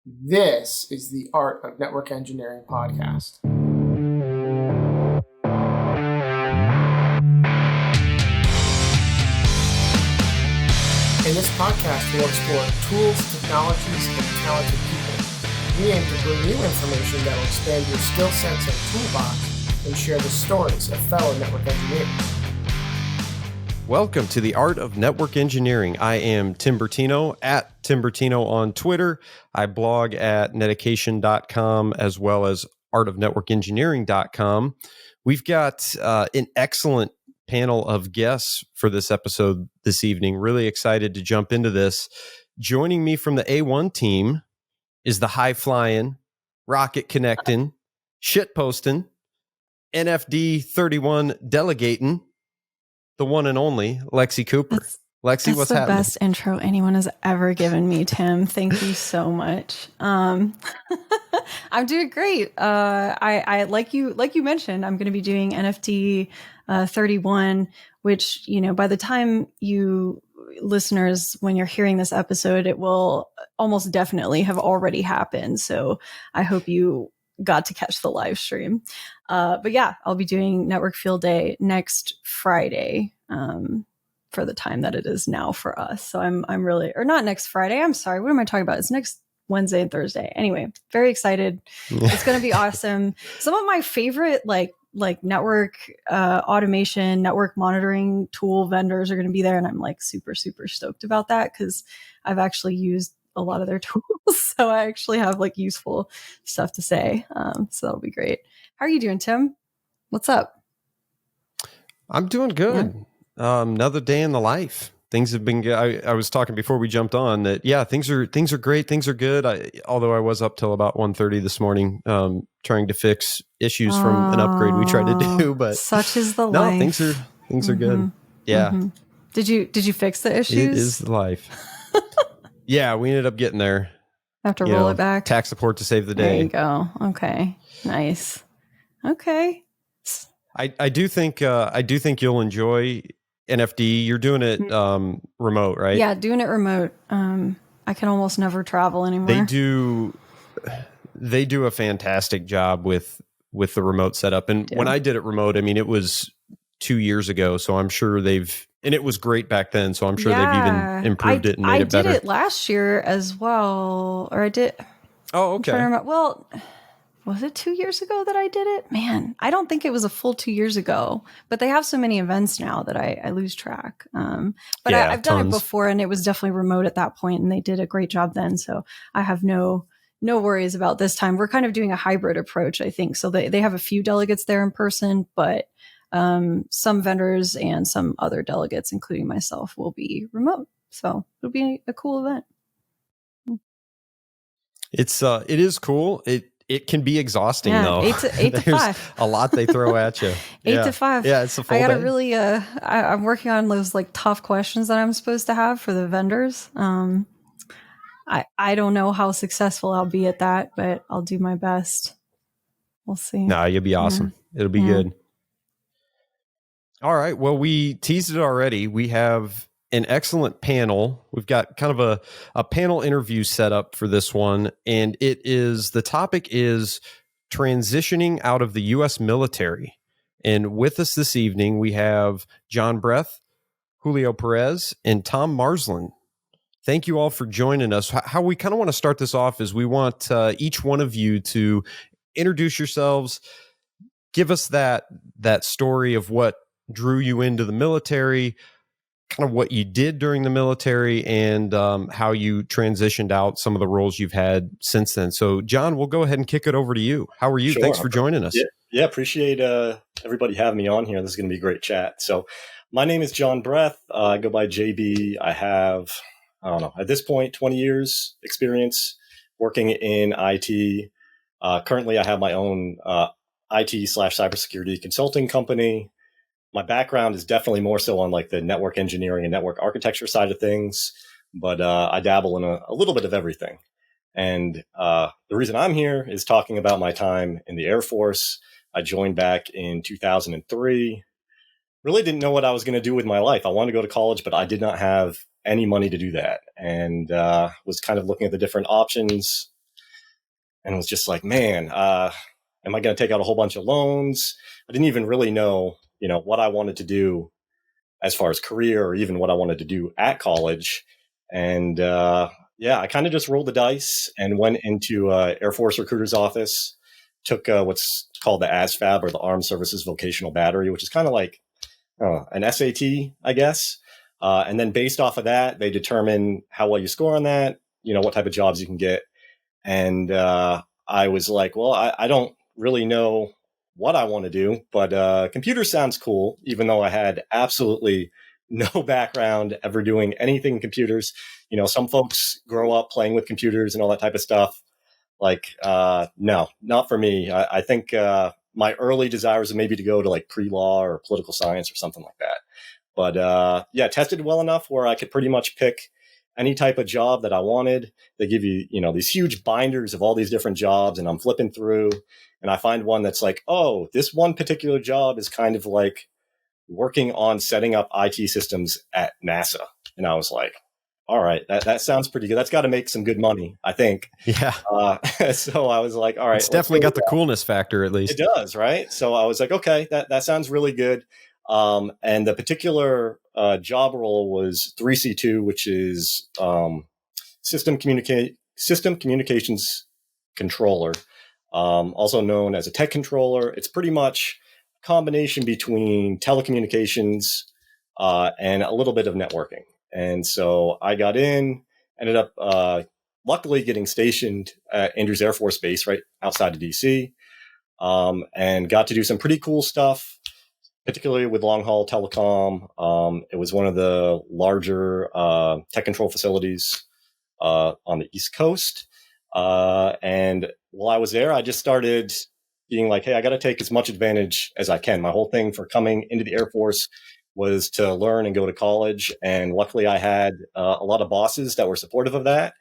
This is the Art of Network Engineering podcast. In this podcast, we'll explore tools, technologies, and talented people. We aim to bring you information that will expand your skill sets and toolbox and share the stories of fellow network engineers. Welcome to the Art of Network Engineering. I am Tim Bertino at Tim Bertino on Twitter. I blog at netication.com as well as artofnetworkengineering.com. We've got an excellent panel of guests for this episode this evening. Really excited to jump into this. Joining me from the A1 team is the high-flying, rocket connecting, shit-posting, NFD 31 delegating, the one and only Lexi Cooper. Lexi, what's happening? That's the best intro anyone has ever given me, Tim. Thank you so much. I'm doing great. I like you mentioned, I'm going to be doing NFT 31, which, by the time you listeners, when you're hearing this episode, it will almost definitely have already happened. So I hope you got to catch the live stream. But yeah, I'll be doing Network Field Day next Friday for the time that it is now for us. So I'm really, or not next Friday. I'm sorry. What am I talking about? It's next Wednesday and Thursday. Anyway, very excited. It's going to be awesome. Some of my favorite like network automation, network monitoring tool vendors are going to be there. And I'm like super, super stoked about that because I've actually used a lot of their tools. So I actually have like useful stuff to say. So that'll be great. How are you doing, Tim? What's up? I'm doing good. Yeah. Another day in the life. Things have been good. I was talking before we jumped on that. Yeah, things are great. Things are good. Although I was up till about 1:30 this morning, trying to fix issues from an upgrade we tried to do. But such is the life. No, things are good. Yeah. Mm-hmm. Did you fix the issues? It is the life. Yeah, we ended up getting there. Have to roll it back. Tax support to save the day. There you go. Okay. Nice. Okay. I do think you'll enjoy NFD. You're doing it remote, right? Yeah, doing it remote. I can almost never travel anymore. They do a fantastic job with the remote setup. And when I did it remote, I mean, it was 2 years ago, so I'm sure and it was great back then, so I'm sure they've even improved it and made it better. I did it last year as well, or I did. Oh, okay. Well, was it 2 years ago that I did it? Man, I don't think it was a full 2 years ago, but they have so many events now that I lose track. But yeah, I've done it before, and it was definitely remote at that point, and they did a great job then. So I have no worries about this time. We're kind of doing a hybrid approach, I think. So they have a few delegates there in person, but some vendors and some other delegates, including myself, will be remote. So it'll be a cool event. It is cool. It can be exhausting though. 8 to 5. A lot they throw at you. 8 to 5. Yeah, it's a full day. I gotta really. I'm working on those like tough questions that I'm supposed to have for the vendors. I don't know how successful I'll be at that, but I'll do my best. We'll see. No, you'll be awesome. Yeah. It'll be good. All right. Well, we teased it already. We have an excellent panel. We've got kind of a panel interview set up for this one. And the topic is transitioning out of the U.S. military. And with us this evening, we have John Breth, Julio Perez, and Tom Marland. Thank you all for joining us. How we kind of want to start this off is we want each one of you to introduce yourselves, give us that story of what drew you into the military, kind of what you did during the military, and how you transitioned out, some of the roles you've had since then. So, John, we'll go ahead and kick it over to you. How are you? Sure. Thanks for joining us. Yeah, appreciate everybody having me on here. This is going to be a great chat. So, my name is John Breth. I go by JB. I have, at this point, 20 years experience working in IT. Currently, I have my own IT/cybersecurity consulting company. My background is definitely more so on like the network engineering and network architecture side of things, but I dabble in a little bit of everything. And the reason I'm here is talking about my time in the Air Force. I joined back in 2003. Really didn't know what I was going to do with my life. I wanted to go to college, but I did not have any money to do that, and was kind of looking at the different options. and was just like, man, am I going to take out a whole bunch of loans? I didn't even really know, what I wanted to do as far as career or even what I wanted to do at college. And I kind of just rolled the dice and went into Air Force recruiter's office, took what's called the ASVAB, or the Armed Services Vocational Battery, which is kind of like an SAT, I guess. And then based off of that, they determine how well you score on that, what type of jobs you can get. And I was like, well, I don't really know what I want to do, but computer sounds cool, even though I had absolutely no background ever doing anything in computers. Some folks grow up playing with computers and all that type of stuff. Like, no, not for me. I think my early desires are maybe to go to like pre-law or political science or something like that. But tested well enough where I could pretty much pick any type of job that I wanted. They give you, these huge binders of all these different jobs, and I'm flipping through and I find one that's like, oh, this one particular job is kind of like working on setting up IT systems at NASA. And I was like, all right, that sounds pretty good. That's got to make some good money, I think. Yeah. So I was like, all right. It's definitely got the coolness factor, at least. It does, right? So I was like, okay, that sounds really good. And the particular job role was 3C2, which is system communications controller, also known as a tech controller. It's pretty much a combination between telecommunications and a little bit of networking. And so I got in, ended up luckily getting stationed at Andrews Air Force Base right outside of DC, and got to do some pretty cool stuff, particularly with long haul telecom. It was one of the larger tech control facilities on the East Coast. And while I was there, I just started being like, hey, I got to take as much advantage as I can. My whole thing for coming into the Air Force was to learn and go to college. And luckily I had a lot of bosses that were supportive of that.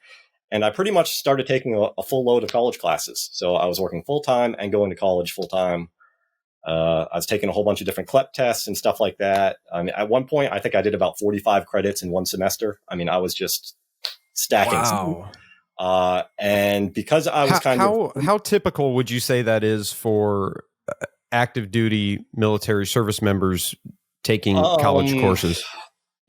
And I pretty much started taking a full load of college classes. So I was working full time and going to college full time. I was taking a whole bunch of different CLEP tests and stuff like that. I mean, at one point, I think I did about 45 credits in one semester. I mean, I was just stacking. Wow. And because I was how typical would you say that is for active duty military service members taking college courses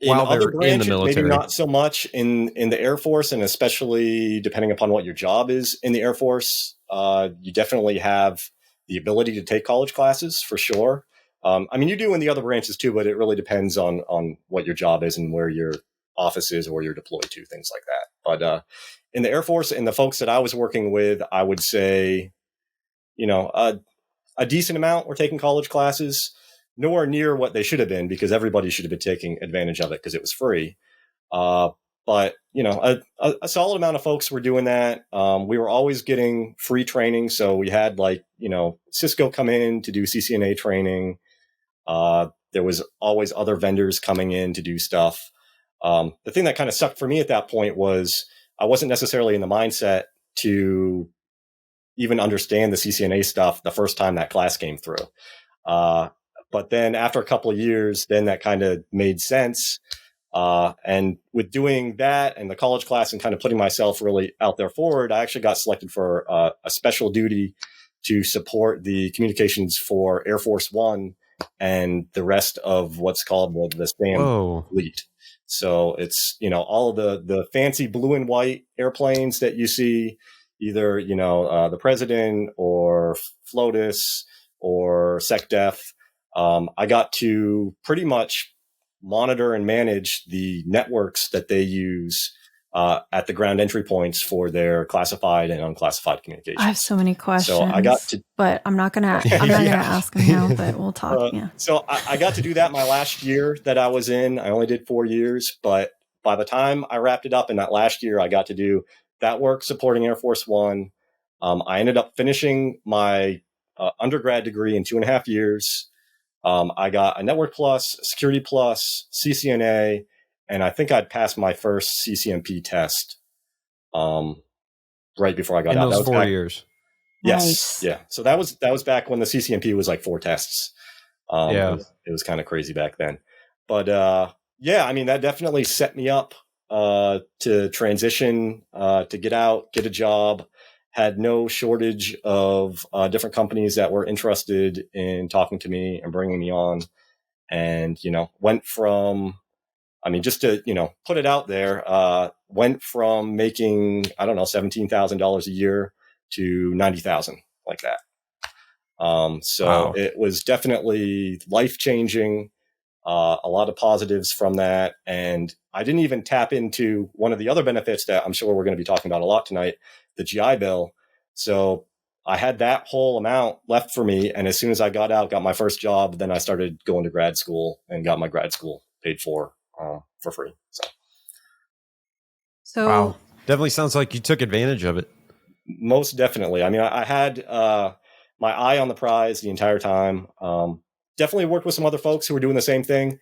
while they're in the military? Maybe not so much in the Air Force, and especially depending upon what your job is in the Air Force, you definitely have the ability to take college classes for sure. I mean, you do in the other branches too, but it really depends on what your job is and where your office is or where you're deployed to, things like that. But in the Air Force and the folks that I was working with, I would say, a decent amount were taking college classes, nowhere near what they should have been, because everybody should have been taking advantage of it because it was free. But, a solid amount of folks were doing that. We were always getting free training. So we had Cisco come in to do CCNA training. There was always other vendors coming in to do stuff. The thing that kind of sucked for me at that point was I wasn't necessarily in the mindset to even understand the CCNA stuff the first time that class came through. But then after a couple of years, then that kind of made sense. And with doing that and the college class and kind of putting myself really out there forward, I actually got selected for a special duty to support the communications for Air Force One and the rest of what's called the SAM fleet. So it's, all of the fancy blue and white airplanes that you see, either, the President or FLOTUS or SecDef. I got to pretty much monitor and manage the networks that they use at the ground entry points for their classified and unclassified communications. I have so many questions, so I got to, but I'm not gonna ask them now. But we'll talk. So I got to do that my last year that I was in. I only did 4 years, but by the time I wrapped it up in that last year, I got to do that work supporting Air Force One. I ended up finishing my undergrad degree in 2.5 years. I got a Network Plus, Security Plus, CCNA, and I think I'd passed my first CCNP test right before I got out. In those 4 years. Yes. Nice. Yeah. So that was back when the CCNP was like 4 tests. It was kind of crazy back then. But I mean, that definitely set me up to transition, to get out, get a job, had no shortage of different companies that were interested in talking to me and bringing me on. And, went from, just to, put it out there, went from making, $17,000 a year to 90,000, like that. So Wow. It was definitely life-changing, a lot of positives from that. And I didn't even tap into one of the other benefits that I'm sure we're going to be talking about a lot tonight, the GI Bill. So I had that whole amount left for me. And as soon as I got out, got my first job, then I started going to grad school and got my grad school paid for free. So Wow. Definitely sounds like you took advantage of it. Most definitely. I had my eye on the prize the entire time. Definitely worked with some other folks who were doing the same thing.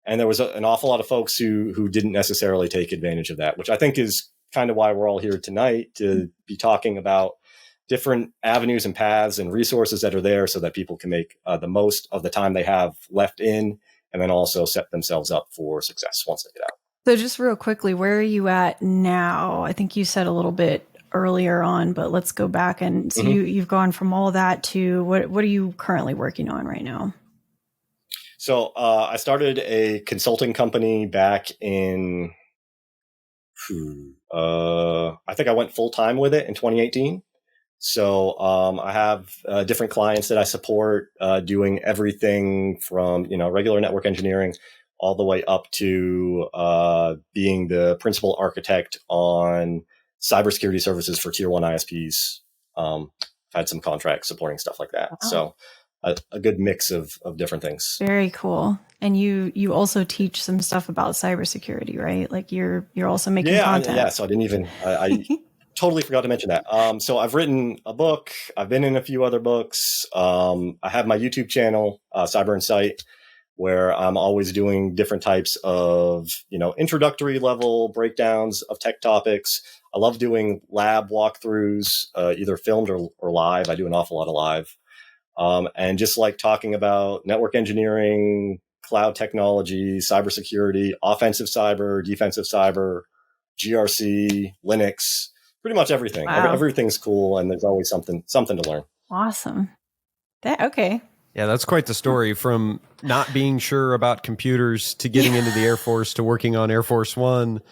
And there was an awful lot of folks who didn't necessarily take advantage of that, which I think is kind of why we're all here tonight, to be talking about different avenues and paths and resources that are there so that people can make the most of the time they have left in, and then also set themselves up for success once they get out. So just real quickly, where are you at now? I think you said a little bit earlier on, but let's go back. And so you've gone from all that to what are you currently working on right now? So I started a consulting company back in, I think I went full time with it in 2018. So I have different clients that I support, doing everything from, regular network engineering all the way up to being the principal architect on cybersecurity services for tier 1 ISPs. I've had some contracts supporting stuff like that. Wow. So a good mix of different things. Very cool. And you also teach some stuff about cybersecurity, right? Like you're also making content. Yeah. So I didn't even, I totally forgot to mention that. So I've written a book. I've been in a few other books. I have my YouTube channel, Cyber Insight, where I'm always doing different types of, introductory level breakdowns of tech topics. I love doing lab walkthroughs, either filmed or live. I do an awful lot of live. And just like talking about network engineering, cloud technology, cybersecurity, offensive cyber, defensive cyber, GRC, Linux, pretty much everything. Wow. Everything's cool, and there's always something to learn. Awesome. Okay. Yeah, that's quite the story, from not being sure about computers to getting into the Air Force to working on Air Force One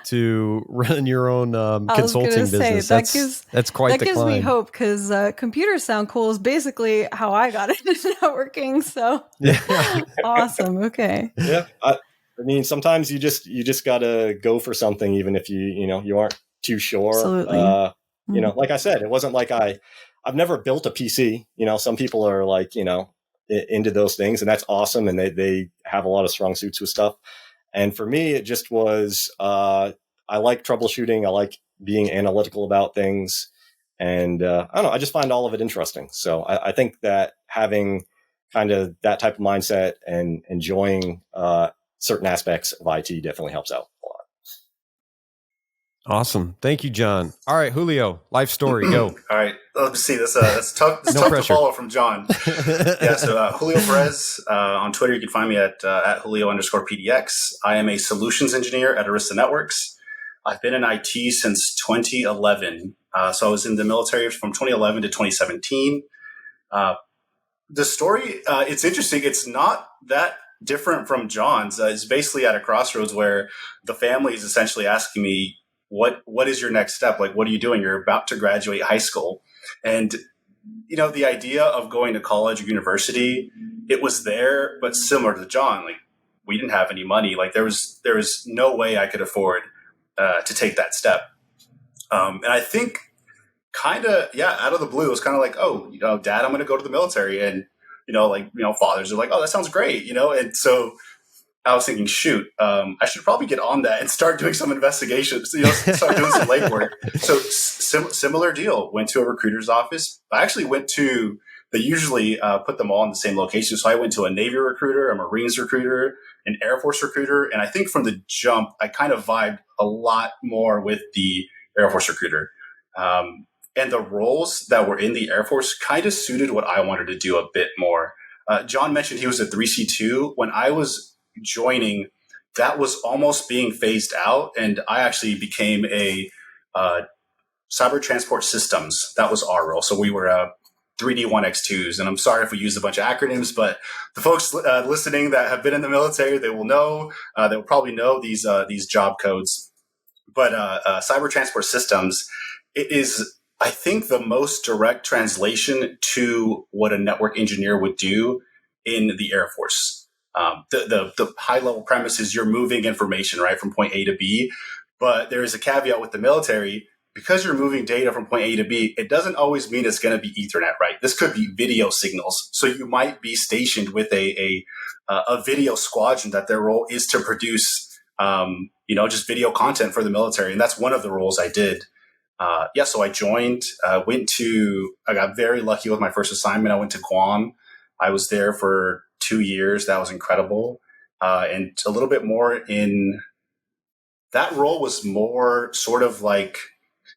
to running your own consulting business. That's quite the climb. That gives me hope, because computers sound cool is basically how I got into networking. So yeah. Awesome. Okay. Yeah. Sometimes you just gotta go for something, even if you aren't too sure. Absolutely. Like I said, it wasn't like I've never built a PC. Some people are like, into those things, and that's awesome. And they have a lot of strong suits with stuff. And for me, it just was, I like troubleshooting. I like being analytical about things. And I don't know, I just find all of it interesting. So I think that having kind of that type of mindset and enjoying certain aspects of IT definitely helps out a lot. Awesome. Thank you, John. All right, Julio, life story, go. All right. Let's see. That's tough to follow from John. Yeah. So Julio Perez on Twitter. You can find me at Julio_PDX. I am a solutions engineer at Arista Networks. I've been in IT since 2011. So I was in the military from 2011 to 2017. The story, it's interesting. It's not that different from John's. It's basically at a crossroads where the family is essentially asking me, what is your next step? Like, what are you doing? You're about to graduate high school. And, the idea of going to college or university, it was there, but similar to John, like we didn't have any money. Like there was no way I could afford to take that step. And I think kind of, out of the blue, it was kind of like, oh, Dad, I'm going to go to the military. And, fathers are like, oh, that sounds great. And so I was thinking, shoot, I should probably get on that and start doing some investigations, start doing some legwork. So similar deal, went to a recruiter's office. I actually went to, they usually put them all in the same location. So I went to a Navy recruiter, a Marines recruiter, an Air Force recruiter. And I think from the jump, I kind of vibed a lot more with the Air Force recruiter. And the roles that were in the Air Force kind of suited what I wanted to do a bit more. John mentioned he was a 3C2. When I was joining, that was almost being phased out, and I actually became a cyber transport systems. That was our role. So we were 3D1X2s. And I'm sorry if we used a bunch of acronyms, but the folks listening that have been in the military, they will know, they will probably know these job codes. But cyber transport systems, it is, I think, the most direct translation to what a network engineer would do in the Air Force. The high level premise is you're moving information, right, from point A to B. But there is a caveat with the military. Because you're moving data from point A to B, it doesn't always mean it's going to be Ethernet, right? This could be video signals. So you might be stationed with a video squadron that their role is to produce, just video content for the military. And that's one of the roles I did. So I joined, I got very lucky with my first assignment. I went to Guam. I was there for 2 years. That was incredible. And a little bit more in that role was more sort of like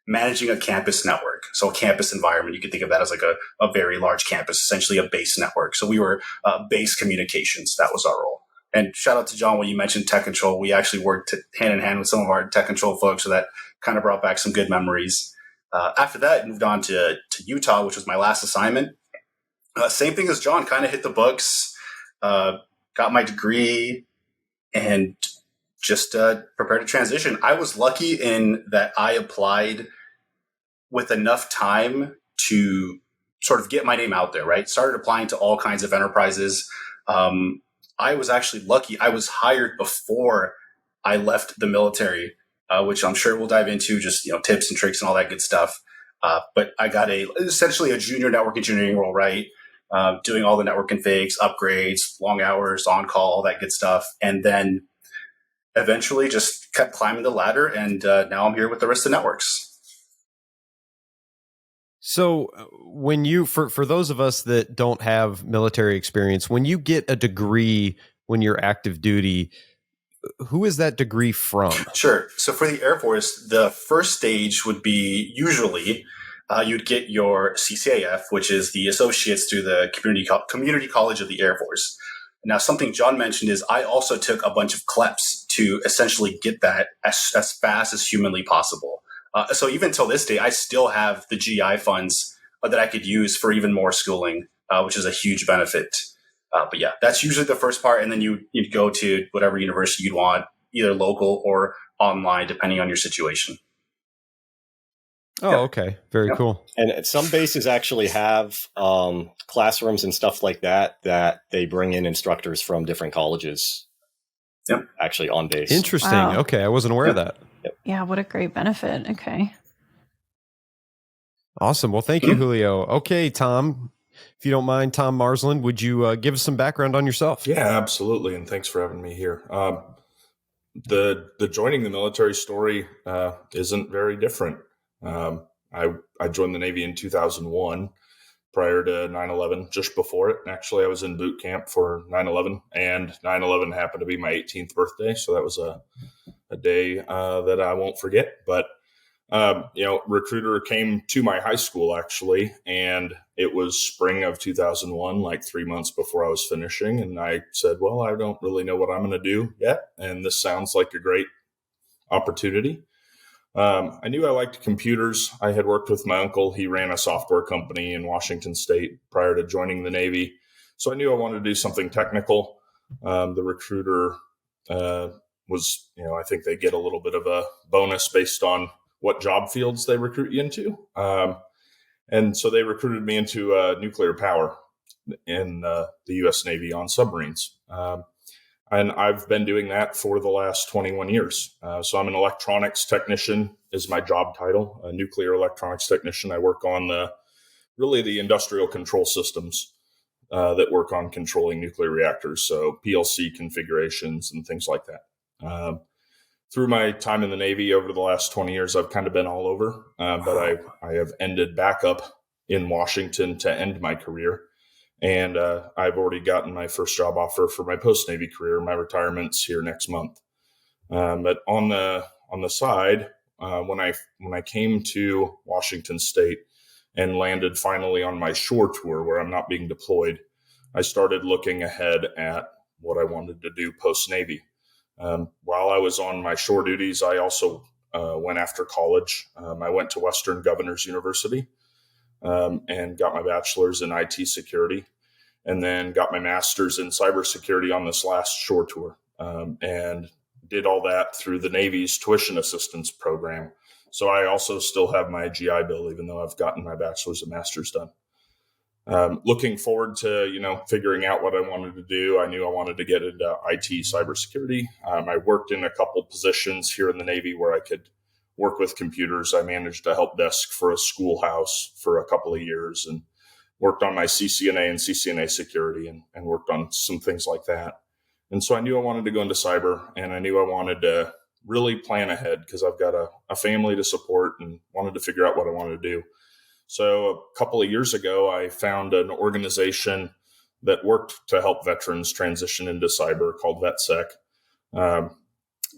managing a campus network. So a campus environment, you can think of that as like a very large campus, essentially a base network. So we were base communications. That was our role. And shout out to John when you mentioned tech control. We actually worked hand in hand with some of our tech control folks. So that kind of brought back some good memories. After that, moved on to Utah, which was my last assignment. Same thing as John, kind of hit the books, got my degree, and just prepared to transition. I was lucky in that I applied with enough time to sort of get my name out there, right? Started applying to all kinds of enterprises. I was actually lucky. I was hired before I left the military, which I'm sure we'll dive into, just tips and tricks and all that good stuff. But I got essentially a junior network engineering role, right? Doing all the network configs, upgrades, long hours, on call, all that good stuff. And then eventually just kept climbing the ladder, and now I'm here with Arista Networks. So when you, for those of us that don't have military experience, when you get a degree when you're active duty, who is that degree from? Sure. So for the Air Force, the first stage would be usually you'd get your CCAF, which is the Associates through the Community College of the Air Force. Now, something John mentioned is I also took a bunch of CLEPs to essentially get that as fast as humanly possible. So even till this day, I still have the GI funds that I could use for even more schooling, which is a huge benefit. But yeah, that's usually the first part. And then you'd go to whatever university you'd want, either local or online, depending on your situation. Oh, okay. Very cool. And some bases actually have classrooms and stuff like that they bring in instructors from different colleges. Yep. Actually on base. Interesting. Wow. Okay. I wasn't aware of that. Yep. Yeah, what a great benefit. Okay. Awesome. Well, thank you, Julio. Okay, Tom, if you don't mind, Tom Marland, would you give us some background on yourself? Yeah, absolutely. And thanks for having me here. The joining the military story isn't very different. I joined the Navy in 2001 prior to 9/11, just before it. Actually, I was in boot camp for 9/11, and 9/11 happened to be my 18th birthday. So that was a day that I won't forget. But, recruiter came to my high school, actually, and it was spring of 2001, like 3 months before I was finishing. And I said, well, I don't really know what I'm going to do yet. And this sounds like a great opportunity. I knew I liked computers. I had worked with my uncle. He ran a software company in Washington State prior to joining the Navy. So I knew I wanted to do something technical. The recruiter was, I think they get a little bit of a bonus based on what job fields they recruit you into. And so they recruited me into nuclear power in the U.S. Navy on submarines. And I've been doing that for the last 21 years. So I'm an electronics technician is my job title, a nuclear electronics technician. I work on the industrial control systems that work on controlling nuclear reactors. So PLC configurations and things like that. Through my time in the Navy over the last 20 years, I've kind of been all over, but I have ended back up in Washington to end my career. And I've already gotten my first job offer for my post-Navy career. My retirement's here next month. But on the side, when I came to Washington State and landed finally on my shore tour where I'm not being deployed, I started looking ahead at what I wanted to do post-Navy. While I was on my shore duties, I also went after college. I went to Western Governors University and got my bachelor's in IT security, and then got my master's in cybersecurity on this last shore tour, and did all that through the Navy's tuition assistance program. So I also still have my GI Bill, even though I've gotten my bachelor's and master's done. Looking forward to, figuring out what I wanted to do. I knew I wanted to get into IT cybersecurity. I worked in a couple positions here in the Navy where I could work with computers. I managed a help desk for a schoolhouse for a couple of years and worked on my CCNA and CCNA security and worked on some things like that. And so I knew I wanted to go into cyber, and I knew I wanted to really plan ahead because I've got a family to support and wanted to figure out what I wanted to do. So a couple of years ago, I found an organization that worked to help veterans transition into cyber called VetSec.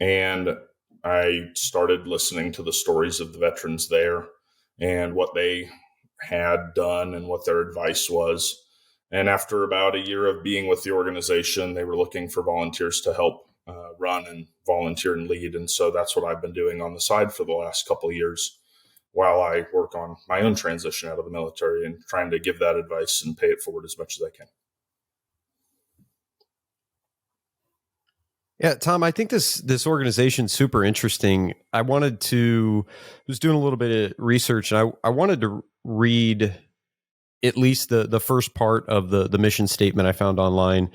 And I started listening to the stories of the veterans there and what they had done and what their advice was. And after about a year of being with the organization, they were looking for volunteers to help run and volunteer and lead. And so that's what I've been doing on the side for the last couple of years, while I work on my own transition out of the military and trying to give that advice and pay it forward as much as I can. Yeah, Tom, I think this organization's super interesting. I was doing a little bit of research, and I wanted to read at least the first part of the mission statement I found online.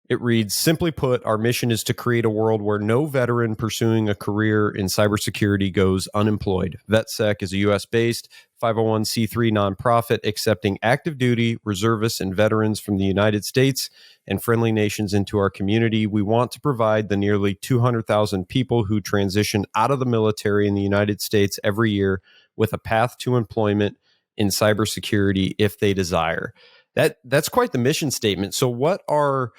It reads, simply put, our mission is to create a world where no veteran pursuing a career in cybersecurity goes unemployed. VetSec is a U.S.-based 501c3 nonprofit accepting active duty, reservists, and veterans from the United States and friendly nations into our community. We want to provide the nearly 200,000 people who transition out of the military in the United States every year with a path to employment in cybersecurity if they desire. That's quite the mission statement. So what are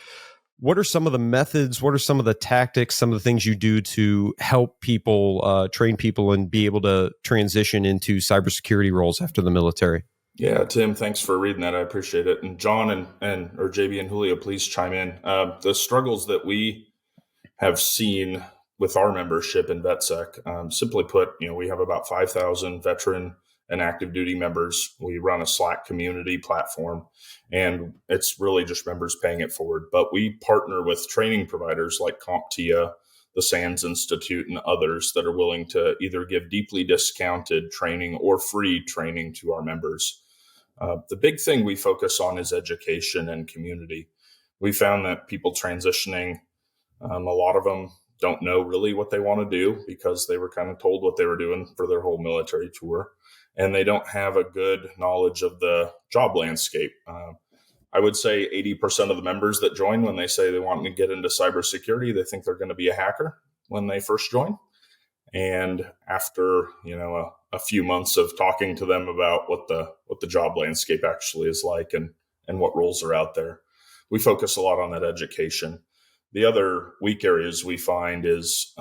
some of the methods? What are some of the tactics, some of the things you do to help people, train people and be able to transition into cybersecurity roles after the military? Yeah, Tim, thanks for reading that. I appreciate it. And John or JB and Julio, please chime in. The struggles that we have seen with our membership in VetSec, simply put, we have about 5,000 veteran and active duty members. We run a Slack community platform, and it's really just members paying it forward. But we partner with training providers like CompTIA, the SANS Institute, and others that are willing to either give deeply discounted training or free training to our members. The big thing we focus on is education and community. We found that people transitioning, a lot of them don't know really what they want to do because they were kind of told what they were doing for their whole military tour. And they don't have a good knowledge of the job landscape. I would say 80% of the members that join, when they say they want to get into cybersecurity, they think they're going to be a hacker when they first join. And after, a few months of talking to them about what the job landscape actually is like and what roles are out there, we focus a lot on that education. The other weak areas we find is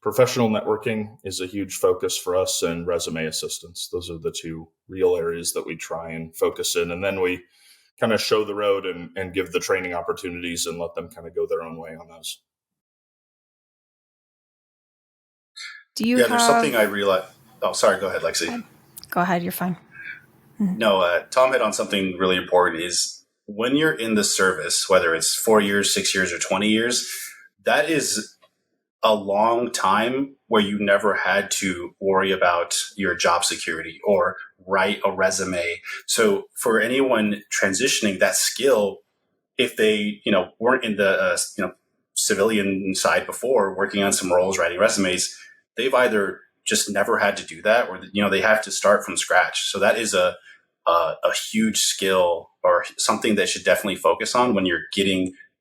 professional networking is a huge focus for us, and resume assistance. Those are the two real areas that we try and focus in. And then we kind of show the road and give the training opportunities and let them kind of go their own way on those. There's something I realized. Oh, sorry. Go ahead, Lexi. Go ahead. You're fine. No, Tom hit on something really important is when you're in the service, whether it's 4 years, 6 years, or 20 years, that is a long time where you never had to worry about your job security or write a resume. So for anyone transitioning, that skill, if they, weren't in the, civilian side before, working on some roles, writing resumes, they've either just never had to do that or, they have to start from scratch. So that is a huge skill or something that should definitely focus on when you're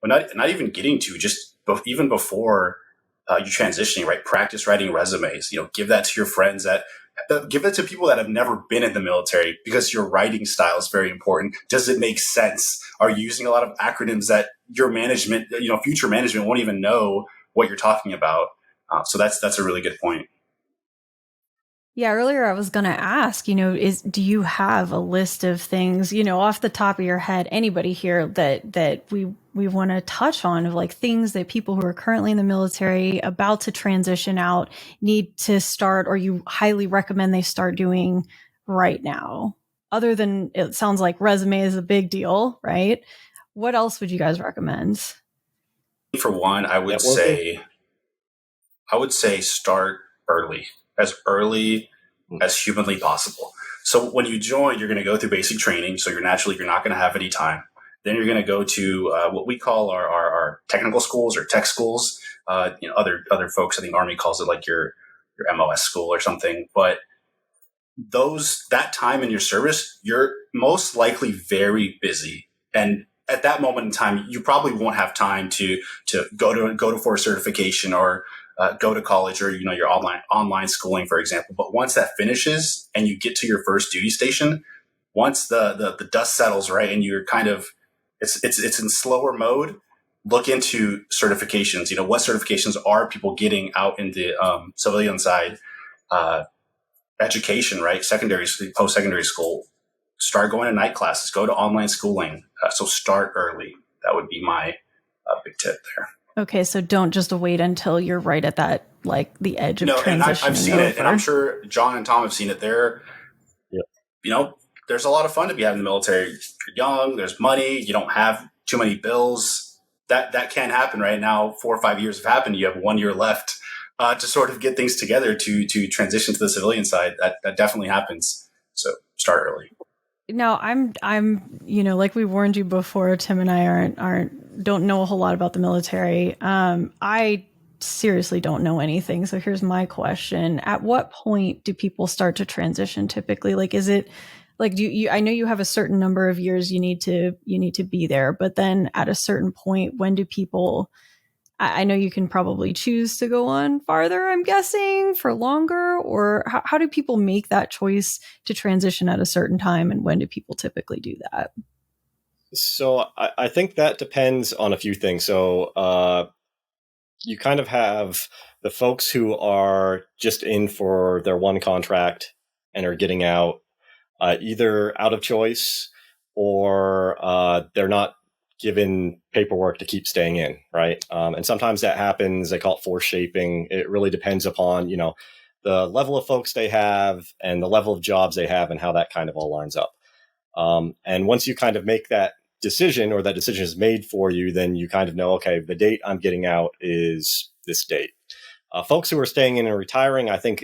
not even getting to, just even before you're transitioning, right? Practice writing resumes, give that to your friends give it to people that have never been in the military, because your writing style is very important. Does it make sense? Are you using a lot of acronyms that your management, future management won't even know what you're talking about? So that's a really good point. Yeah, earlier I was going to ask, do you have a list of things, off the top of your head, anybody here that we want to touch on of like things that people who are currently in the military about to transition out need to start, or you highly recommend they start doing right now? Other than, it sounds like resume is a big deal, right? What else would you guys recommend? For one, I would say start early as humanly possible. So when you join, you're going to go through basic training. So you're not going to have any time. Then you're going to go to what we call our technical schools or tech schools. Other folks, I think Army calls it like your MOS school or something. But that time in your service, you're most likely very busy. And at that moment in time, you probably won't have time to go for a certification or go to college or your online schooling, for example. But once that finishes and you get to your first duty station, once the dust settles, right, and you're kind of it's in slower mode, look into certifications. What certifications are people getting out in the civilian side education, right? Post-secondary school. Start going to night classes. Go to online schooling. So start early. That would be my big tip there. Okay, so don't just wait until you're right at that, like the edge of transition. No, and I've seen it, and I'm sure John and Tom have seen it there. Yep. There's a lot of fun to be having in the military. You're young, there's money, you don't have too many bills. That can happen right now. 4 or 5 years have happened. You have 1 year left to sort of get things together to transition to the civilian side. That definitely happens. So start early. Now I'm like we warned you before, Tim and I don't know a whole lot about the military. I seriously don't know anything. So here's my question. At what point do people start to transition typically? Like, is it like, I know you have a certain number of years you need to be there, but then at a certain point, when do people, I know you can probably choose to go on farther, I'm guessing, for longer, or how do people make that choice to transition at a certain time? And when do people typically do that? So I think that depends on a few things. So you kind of have the folks who are just in for their one contract and are getting out either out of choice or they're not given paperwork to keep staying in, right? And sometimes that happens. They call it force shaping. It really depends upon, the level of folks they have and the level of jobs they have and how that kind of all lines up. And once you kind of make that decision, or that decision is made for you, then you kind of know, okay, the date I'm getting out is this date. Folks who are staying in and retiring, I think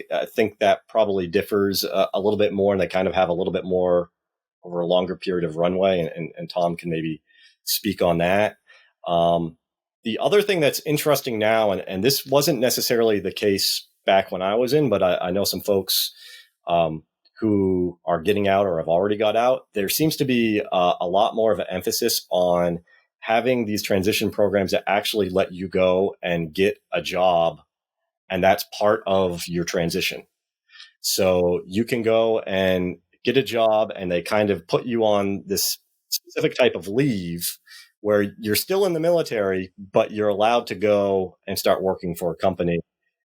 that probably differs a little bit more, and they kind of have a little bit more over a longer period of runway. And Tom can maybe speak on that. The other thing that's interesting now, and this wasn't necessarily the case back when I was in, but I know some folks who are getting out or have already got out. There seems to be a lot more of an emphasis on having these transition programs that actually let you go and get a job, and that's part of your transition. So you can go and get a job, and they kind of put you on this specific type of leave where you're still in the military, but you're allowed to go and start working for a company,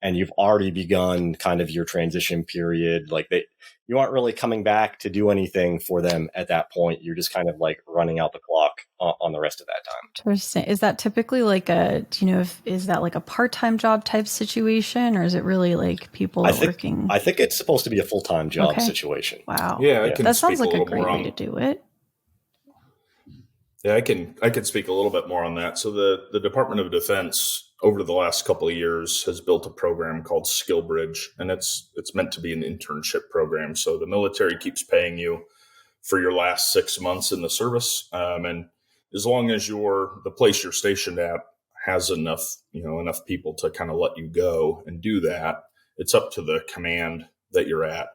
and you've already begun kind of your transition period. Like you aren't really coming back to do anything for them at that point. You're just kind of like running out the clock on the rest of that time. Interesting. Is that typically like is that like a part-time job type situation, or is it really like people working? I think it's supposed to be a full-time job situation. Wow. Yeah. That sounds like a great way to do it. Yeah, I can speak a little bit more on that. So the Department of Defense over the last couple of years has built a program called Skill Bridge, and it's meant to be an internship program. So the military keeps paying you for your last 6 months in the service, and as long as the place you're stationed at has enough people to kind of let you go and do that, it's up to the command that you're at.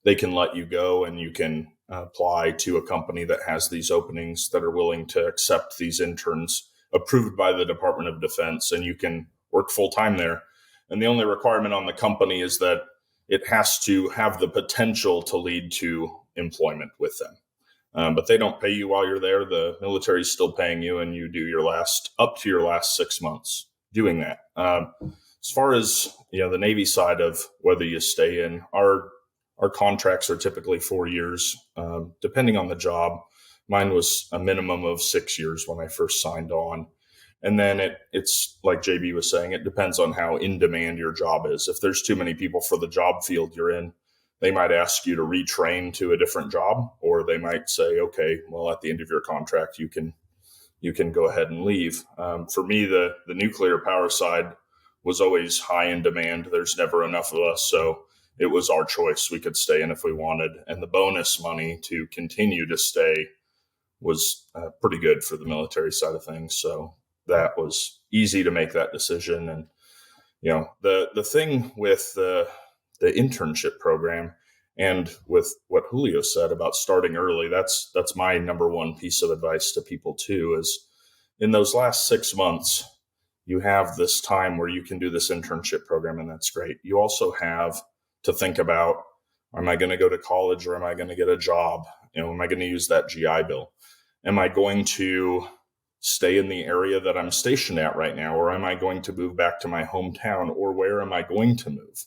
They can let you go, and you can apply to a company that has these openings that are willing to accept these interns approved by the Department of Defense, and you can work full time there. And the only requirement on the company is that it has to have the potential to lead to employment with them. But they don't pay you while you're there. The military is still paying you, and you do up to your last 6 months doing that. As far as the Navy side of whether you stay in, our contracts are typically 4 years, depending on the job. Mine was a minimum of 6 years when I first signed on. And then it's like JB was saying, it depends on how in demand your job is. If there's too many people for the job field you're in, they might ask you to retrain to a different job, or they might say, okay, well, at the end of your contract, you can go ahead and leave. For me, the nuclear power side was always high in demand. There's never enough of us. So it was our choice. We could stay in if we wanted. And the bonus money to continue to stay was pretty good for the military side of things. So that was easy to make that decision. And, the thing with the internship program and with what Julio said about starting early, that's my number one piece of advice to people too, is in those last 6 months, you have this time where you can do this internship program, and that's great. You also have to think about, am I going to go to college or am I going to get a job? Am I going to use that GI Bill? Am I going to stay in the area that I'm stationed at right now, or am I going to move back to my hometown, or where am I going to move?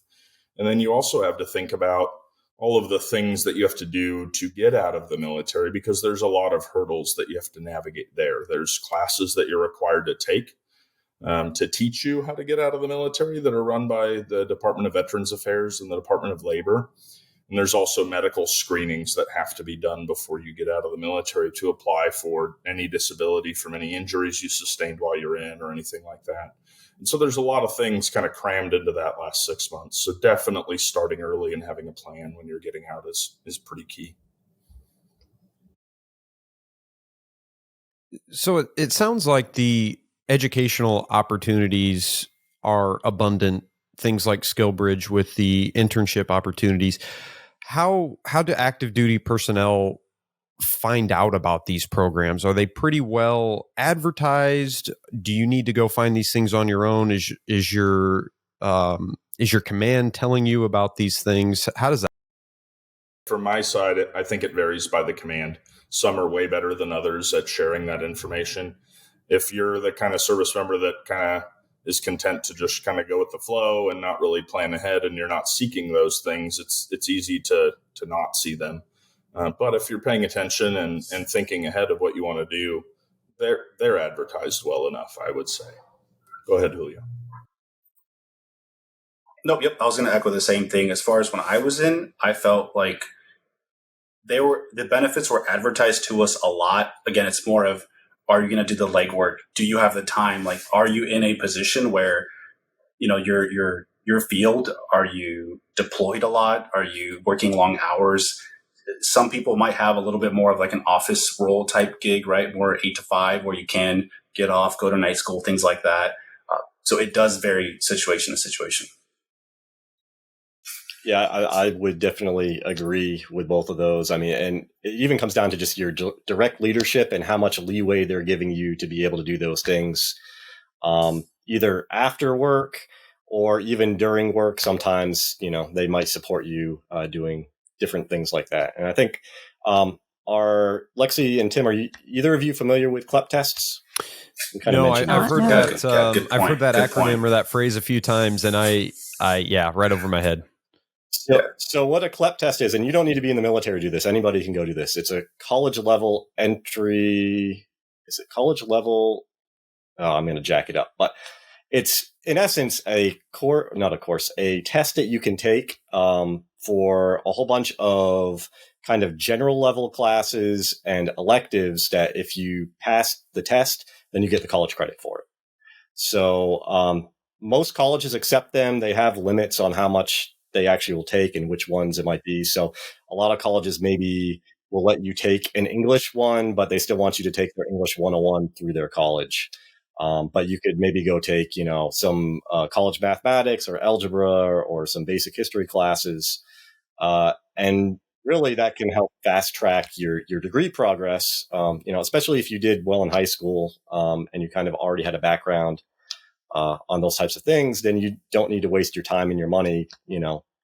And then you also have to think about all of the things that you have to do to get out of the military, because there's a lot of hurdles that you have to navigate there. There's classes that you're required to take to teach you how to get out of the military that are run by the Department of Veterans Affairs and the Department of Labor. And there's also medical screenings that have to be done before you get out of the military to apply for any disability from any injuries you sustained while you're in or anything like that. And so there's a lot of things kind of crammed into that last 6 months. So definitely starting early and having a plan when you're getting out is pretty key. So it sounds like the educational opportunities are abundant, things like SkillBridge with the internship opportunities. How do active duty personnel find out about these programs? Are they pretty well advertised? Do you need to go find these things on your own? Is your command telling you about these things? How does that? From my side, I think it varies by the command. Some are way better than others at sharing that information. If you're the kind of service member that kind of is content to just kind of go with the flow and not really plan ahead, and you're not seeking those things, it's easy to not see them. But if you're paying attention and thinking ahead of what you want to do, they're advertised well enough, I would say. Go ahead, Julio. Nope. Yep. I was going to echo the same thing. As far as when I was in, I felt like the benefits were advertised to us a lot. Again, it's more of, are you going to do the legwork? Do you have the time? Like, are you in a position where, your field, are you deployed a lot? Are you working long hours? Some people might have a little bit more of like an office role type gig, right? More 8 to 5, where you can get off, go to night school, things like that. So it does vary situation to situation. Yeah, I would definitely agree with both of those. I mean, and it even comes down to just your direct leadership and how much leeway they're giving you to be able to do those things, either after work or even during work. Sometimes, they might support you doing different things like that. And I think are Lexi and Tim, are either of you familiar with CLEP tests? No, I've heard that. I've heard that acronym or that phrase a few times, and I right over my head. So what a CLEP test is, and you don't need to be in the military to do this. Anybody can go do this. It's a college level entry. Is it college level? Oh, I'm going to jack it up. But it's, in essence, a test that you can take for a whole bunch of kind of general level classes and electives that if you pass the test, then you get the college credit for it. So most colleges accept them. They have limits on how much they actually will take and which ones it might be. So a lot of colleges maybe will let you take an English one, but they still want you to take their English 101 through their college. But you could maybe go take, some college mathematics or algebra or some basic history classes. And really that can help fast track your degree progress, especially if you did well in high school and you kind of already had a background on those types of things, then you don't need to waste your time and your money,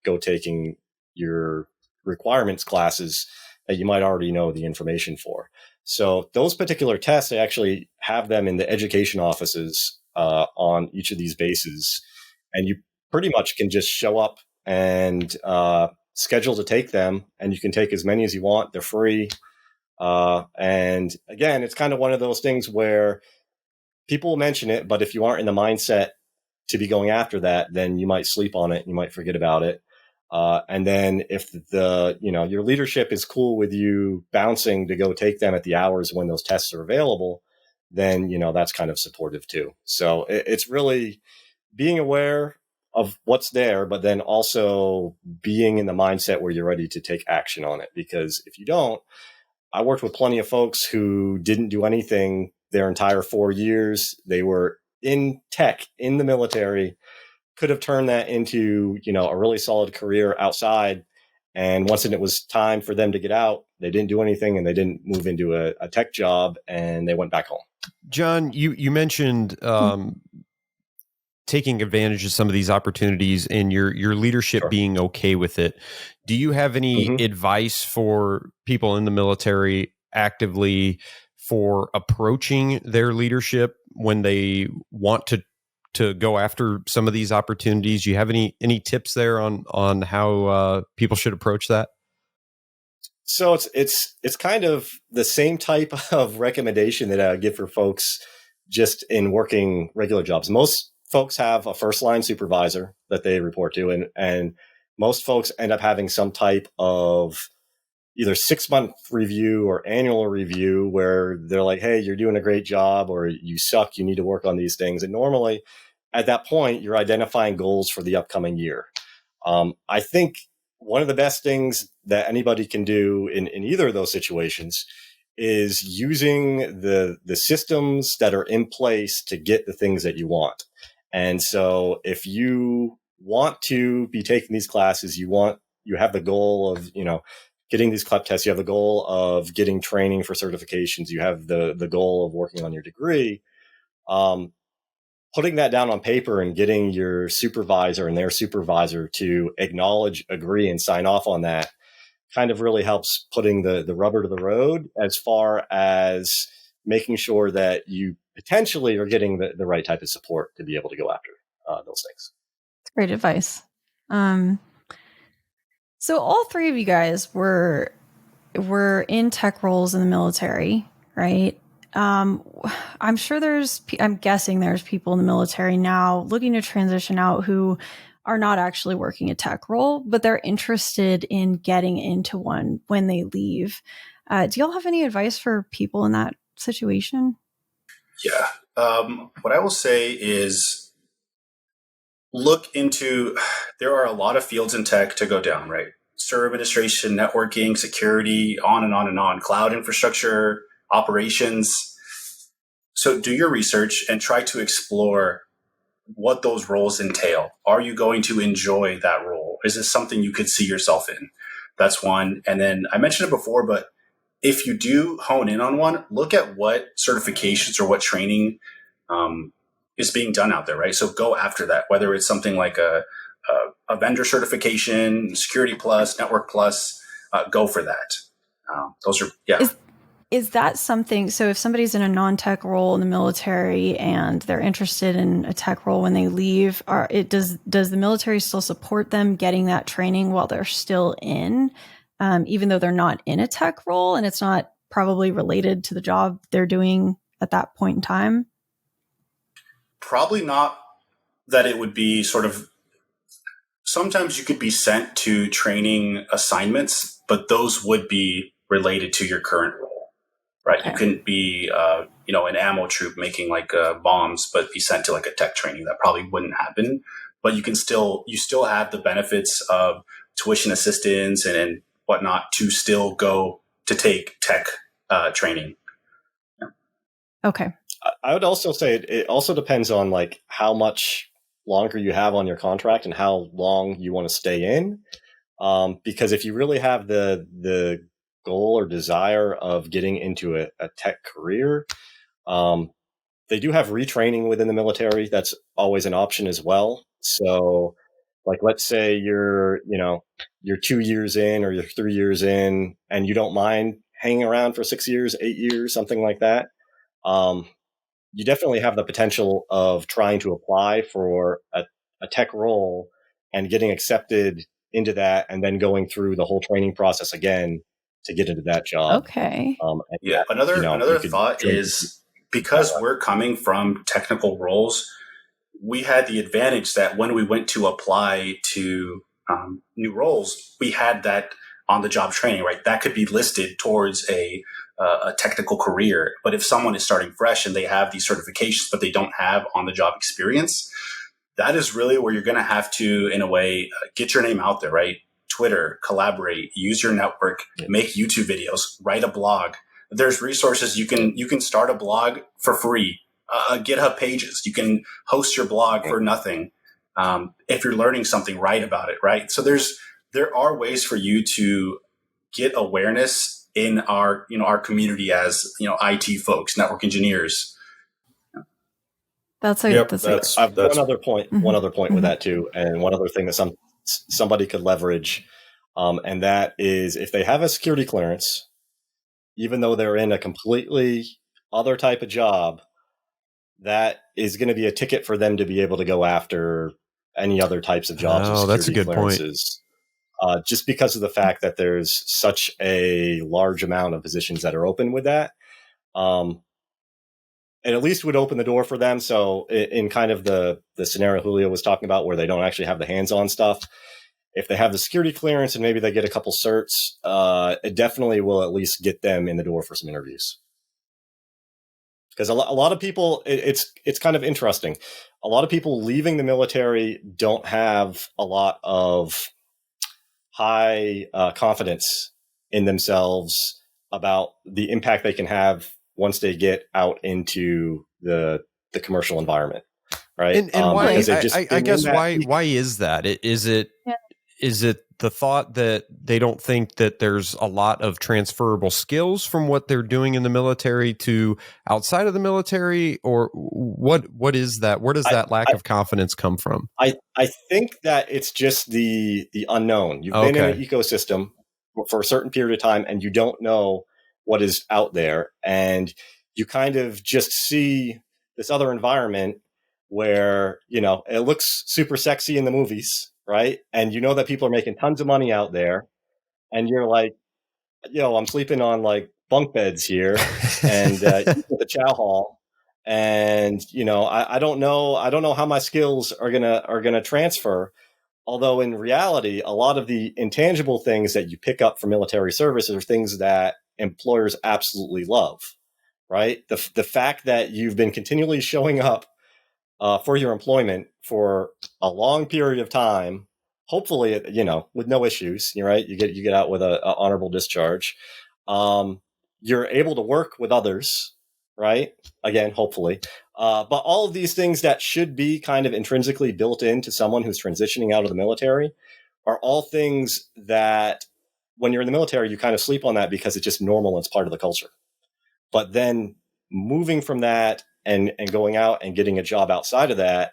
go taking your requirements classes that you might already know the information for. So those particular tests, they actually have them in the education offices on each of these bases. And you pretty much can just show up and schedule to take them, and you can take as many as you want. They're free. And again, it's kind of one of those things where people will mention it, but if you aren't in the mindset to be going after that, then you might sleep on it. You might forget about it. And then if your leadership is cool with you bouncing to go take them at the hours when those tests are available, then, that's kind of supportive too. So it's really being aware of what's there, but then also being in the mindset where you're ready to take action on it. Because if you don't, I worked with plenty of folks who didn't do anything their entire 4 years. They were in tech, in the military, could have turned that into, a really solid career outside. And once it was time for them to get out, they didn't do anything and they didn't move into a tech job and they went back home. John, you mentioned taking advantage of some of these opportunities and your leadership being okay with it. Do you have any advice for people in the military actively for approaching their leadership when they want to go after some of these opportunities? Do you have any tips there on how people should approach that? So it's kind of the same type of recommendation that I give for folks just in working regular jobs. Most folks have a first line supervisor that they report to, and most folks end up having some type of either 6-month review or annual review where they're like, hey, you're doing a great job, or you suck, you need to work on these things. And normally at that point, you're identifying goals for the upcoming year. I think one of the best things that anybody can do in either of those situations is using the systems that are in place to get the things that you want. And so if you want to be taking these classes, you have the goal of, getting these CLEP tests, you have the goal of getting training for certifications, you have the goal of working on your degree, putting that down on paper and getting your supervisor and their supervisor to acknowledge, agree, and sign off on that kind of really helps putting the rubber to the road as far as making sure that you potentially are getting the right type of support to be able to go after those things. That's great advice. So all three of you guys were in tech roles in the military, right? I'm guessing there's people in the military now looking to transition out who are not actually working a tech role, but they're interested in getting into one when they leave. Do y'all have any advice for people in that situation? Yeah. What I will say is there are a lot of fields in tech to go down, right? Server administration, networking, security, on and on and on, cloud infrastructure, operations. So do your research and try to explore what those roles entail. Are you going to enjoy that role? Is this something you could see yourself in? That's one. And then I mentioned it before, but if you do hone in on one, look at what certifications or what training is being done out there, right? So go after that, whether it's something like a vendor certification, Security Plus, Network Plus, go for that. Those are, yeah. Is that something, so if somebody's in a non-tech role in the military and they're interested in a tech role when they leave, does the military still support them getting that training while they're still in, even though they're not in a tech role and it's not probably related to the job they're doing at that point in time? Probably not that it would be sort of, sometimes you could be sent to training assignments, but those would be related to your current role. Right. Okay. You couldn't be, an ammo troop making like bombs, but be sent to like a tech training. That probably wouldn't happen. But you still have the benefits of tuition assistance and whatnot to still go to take tech training. Yeah. Okay. I would also say it also depends on like how much longer you have on your contract and how long you want to stay in. Because if you really have the goal or desire of getting into a tech career, they do have retraining within the military. That's always an option as well. So like, let's say you're 2 years in or you're 3 years in and you don't mind hanging around for 6 years, 8 years, something like that. You definitely have the potential of trying to apply for a tech role and getting accepted into that and then going through the whole training process again to get into that job. Okay. Yeah. Another thought is because we're coming from technical roles, we had the advantage that when we went to apply to new roles, we had that on the job training, right? That could be listed towards a technical career. But if someone is starting fresh and they have these certifications, but they don't have on the job experience, that is really where you're going to have to, in a way, get your name out there, right? Twitter, collaborate, use your network, make YouTube videos, write a blog. There's resources. You can start a blog for free. GitHub pages. You can host your blog for nothing. If you're learning something, write about it, right? So there are ways for you to get awareness in our community as, IT folks, network engineers. That's one other point Mm-hmm. with that too. And one other thing that somebody could leverage. And that is if they have a security clearance, even though they're in a completely other type of job, that is going to be a ticket for them to be able to go after any other types of jobs. Oh, that's a good clearances. Just because of the fact that there's such a large amount of positions that are open with that. It at least would open the door for them. So in kind of the scenario Julio was talking about where they don't actually have the hands-on stuff, if they have the security clearance and maybe they get a couple certs, it definitely will at least get them in the door for some interviews. Because a lot of people, it's kind of interesting. A lot of people leaving the military don't have a lot of high confidence in themselves about the impact they can have once they get out into the commercial environment, right? And why? I guess why is that? Is it the thought that they don't think that there's a lot of transferable skills from what they're doing in the military to outside of the military, or what is that? Where does that lack of confidence come from? I think that it's just the unknown. You've been in an ecosystem for a certain period of time and you don't know what is out there, and you kind of just see this other environment where, it looks super sexy in the movies, right? And you know that people are making tons of money out there, and you're like, I'm sleeping on like bunk beds here and the chow hall, and I don't know how my skills are gonna transfer. Although in reality, a lot of the intangible things that you pick up from military service are things that employers absolutely love, right? The fact that you've been continually showing up for your employment for a long period of time, hopefully, with no issues, right? You get out with a honorable discharge. You're able to work with others, right? Again, hopefully. But all of these things that should be kind of intrinsically built into someone who's transitioning out of the military are all things that when you're in the military, you kind of sleep on that because it's just normal and it's part of the culture. But then moving from that and going out and getting a job outside of that,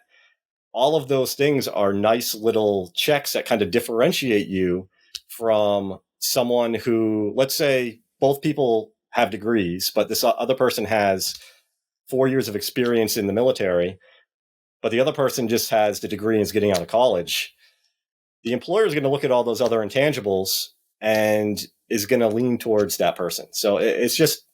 all of those things are nice little checks that kind of differentiate you from someone who, let's say both people have degrees, but this other person has 4 years of experience in the military, but the other person just has the degree and is getting out of college. The employer is going to look at all those other intangibles and is going to lean towards that person. So it's just,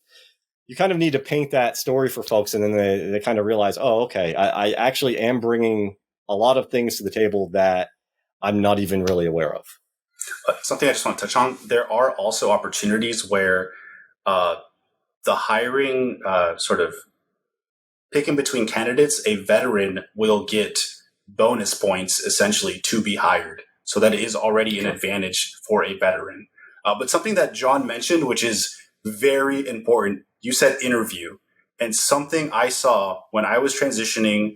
you kind of need to paint that story for folks, and then they kind of realize, oh, okay, I actually am bringing a lot of things to the table that I'm not even really aware of. Something I just want to touch on, there are also opportunities where the hiring sort of picking between candidates, a veteran will get bonus points essentially to be hired. So that is already an advantage for a veteran. But something that John mentioned, which is very important, you said interview. And something I saw when I was transitioning,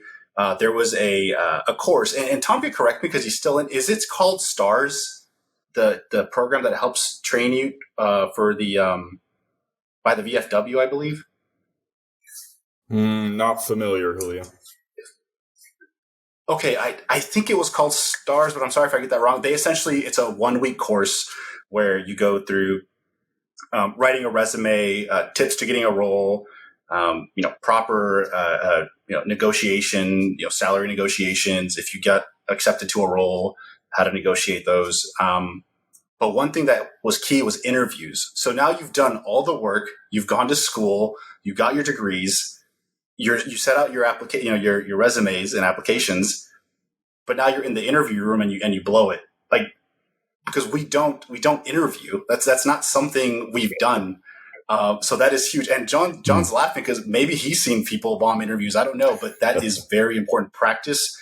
there was a course, and Tom can correct me because he's still in, is it called STARS, the program that helps train you for the by the VFW, I believe? Not familiar, Julio. Okay, I think it was called STARS, but I'm sorry if I get that wrong. It's a 1-week course where you go through writing a resume, tips to getting a role, proper negotiation, salary negotiations. If you get accepted to a role, how to negotiate those. But one thing that was key was interviews. So now you've done all the work, you've gone to school, you got your degrees, you set out your your resumes and applications, but now you're in the interview room and you blow it. Like, because we don't interview. That's not something we've done. So that is huge. And John's laughing because maybe he's seen people bomb interviews. I don't know, but that is very important practice.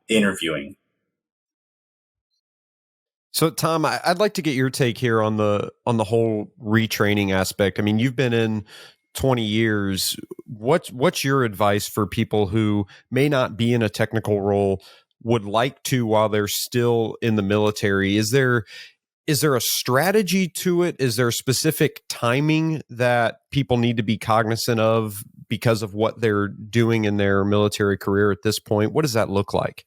Interviewing. So, Tom, I'd like to get your take here on the whole retraining aspect. I mean, you've been in 20 years. What's your advice for people who may not be in a technical role, would like to while they're still in the military? Is there a strategy to it? Is there specific timing that people need to be cognizant of because of what they're doing in their military career at this point? What does that look like?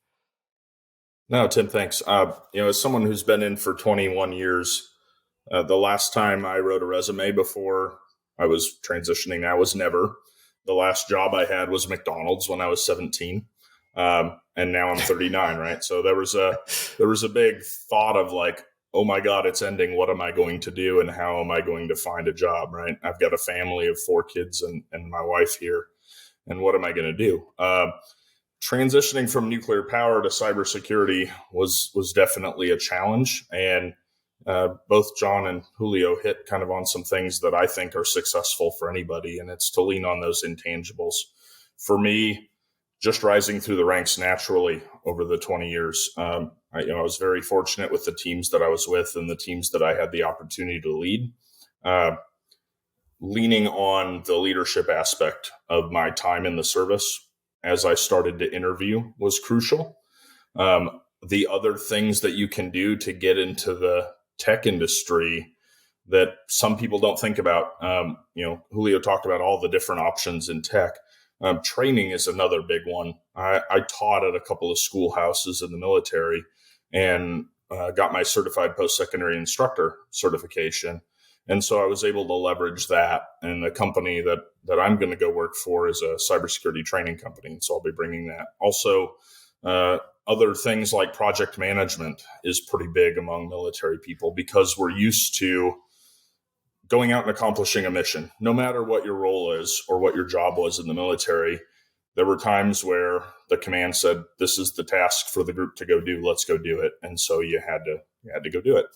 No, Tim, thanks. As someone who's been in for 21 years, the last time I wrote a resume before I was transitioning now was never. The last job I had was McDonald's when I was 17. And now I'm 39, right? So there was a big thought of like, oh my God, it's ending. What am I going to do? And how am I going to find a job, right? I've got a family of 4 kids and my wife here. And what am I going to do? Transitioning from nuclear power to cybersecurity was definitely a challenge. And both John and Julio hit kind of on some things that I think are successful for anybody. And it's to lean on those intangibles. For me, just rising through the ranks naturally over the 20 years. I was very fortunate with the teams that I was with and the teams that I had the opportunity to lead. Leaning on the leadership aspect of my time in the service as I started to interview was crucial. The other things that you can do to get into the tech industry that some people don't think about, Julio talked about all the different options in tech. Training is another big one. I taught at a couple of schoolhouses in the military and got my certified post-secondary instructor certification. And so I was able to leverage that. And the company that I'm going to go work for is a cybersecurity training company. And so I'll be bringing that. Also, other things like project management is pretty big among military people because we're used to going out and accomplishing a mission. No matter what your role is or what your job was in the military, there were times where the command said, this is the task for the group to go do. Let's go do it. And so you had to go do it.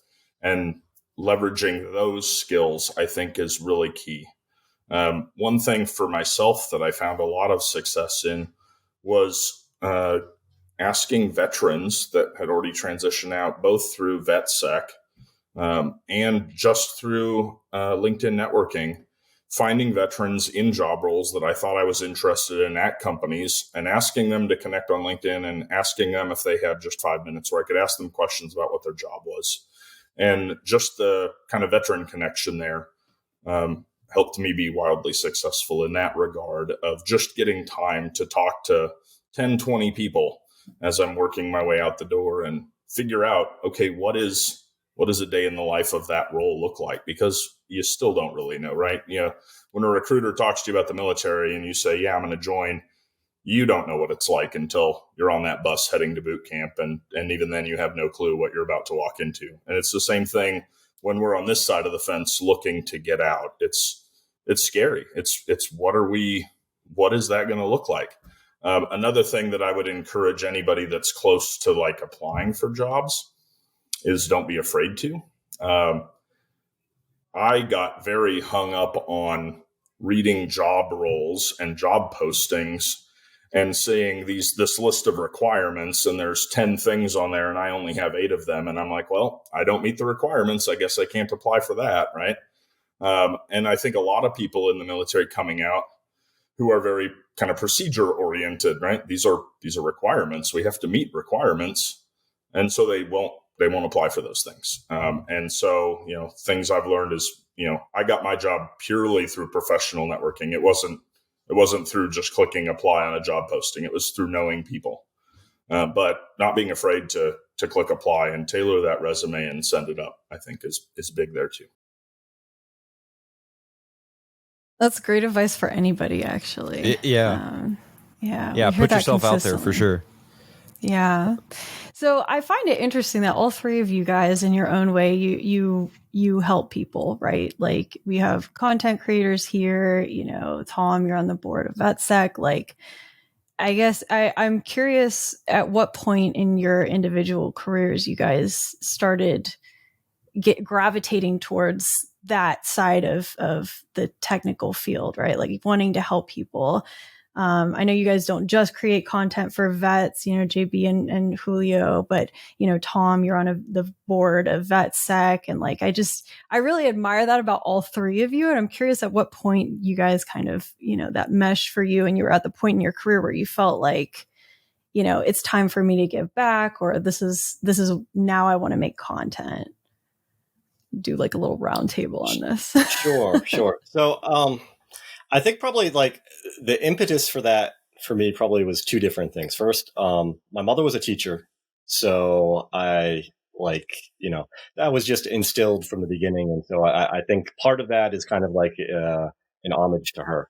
And leveraging those skills, I think, is really key. One thing for myself that I found a lot of success in was asking veterans that had already transitioned out, both through VetSec and just through LinkedIn networking, finding veterans in job roles that I thought I was interested in at companies and asking them to connect on LinkedIn and asking them if they had just 5 minutes where I could ask them questions about what their job was. And just the kind of veteran connection there helped me be wildly successful in that regard of just getting time to talk to 10, 20 people as I'm working my way out the door and figure out, okay, what does a day in the life of that role look like? Because you still don't really know, right? When a recruiter talks to you about the military and you say, yeah, I'm going to join, you don't know what it's like until you're on that bus heading to boot camp. And even then you have no clue what you're about to walk into. And it's the same thing when we're on this side of the fence looking to get out. It's scary. It's what is that going to look like? Another thing that I would encourage anybody that's close to like applying for jobs is don't be afraid to. I got very hung up on reading job roles and job postings and seeing this list of requirements, and there's 10 things on there and I only have 8 of them. And I'm like, well, I don't meet the requirements. I guess I can't apply for that. Right. And I think a lot of people in the military coming out who are very kind of procedure oriented, right? These are requirements. We have to meet requirements. And so they won't apply for those things. And so, things I've learned is, I got my job purely through professional networking. It wasn't through just clicking apply on a job posting. It was through knowing people, but not being afraid to click apply and tailor that resume and send it up, I think is big there too. That's great advice for anybody, actually. Yeah. Yeah. Put yourself out there for sure. Yeah. So I find it interesting that all three of you guys in your own way, you help people, right? Like we have content creators here, Tom, you're on the board of VetSec. Like, I guess I'm curious at what point in your individual careers you guys started gravitating towards that side of the technical field, right? Like wanting to help people. I know you guys don't just create content for vets, JB and Julio, but, Tom, you're on the board of VetSec. And like, I really admire that about all three of you. And I'm curious at what point you guys kind of, that mesh for you and you were at the point in your career where you felt like, it's time for me to give back, or this is now I want to make content. Do like a little round table on this. Sure. So, I think probably like the impetus for that for me probably was two different things. First, my mother was a teacher. So I that was just instilled from the beginning. And so I think part of that is kind of like an homage to her.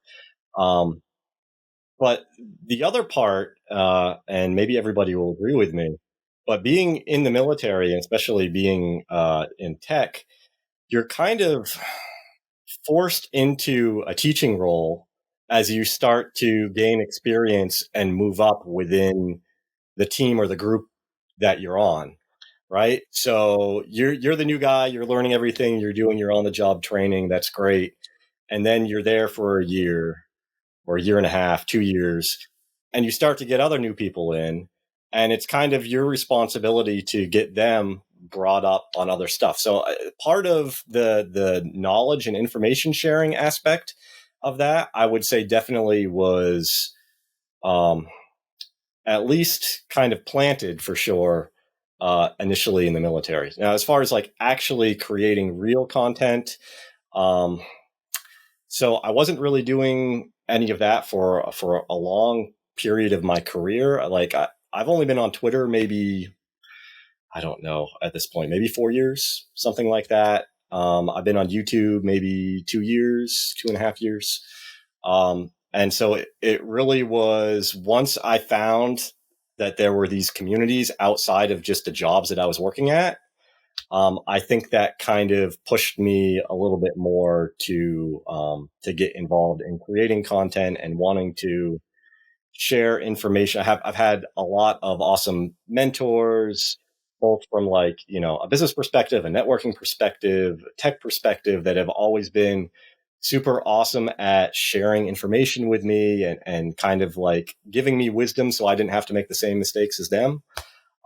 But the other part, and maybe everybody will agree with me, but being in the military, and especially being in tech, you're kind of forced into a teaching role as you start to gain experience and move up within the team or the group that you're on, right? So you're the new guy, you're learning everything, you're doing your on-the-job training, that's great. And then you're there for a year or a year and a half, 2 years, and you start to get other new people in, and it's kind of your responsibility to get them brought up on other stuff. So part of the knowledge and information sharing aspect of that, I would say definitely was at least kind of planted for sure initially in the military. Now, as far as like actually creating real content, so I wasn't really doing any of that for a long period of my career. Like I've only been on Twitter maybe, I don't know at this point, maybe 4 years, something like that. I've been on YouTube maybe 2 years, 2.5 years. And so it really was once I found that there were these communities outside of just the jobs that I was working at, I think that kind of pushed me a little bit more to get involved in creating content and wanting to share information. I've had a lot of awesome mentors, both from like, a business perspective, a networking perspective, a tech perspective, that have always been super awesome at sharing information with me and kind of like giving me wisdom so I didn't have to make the same mistakes as them.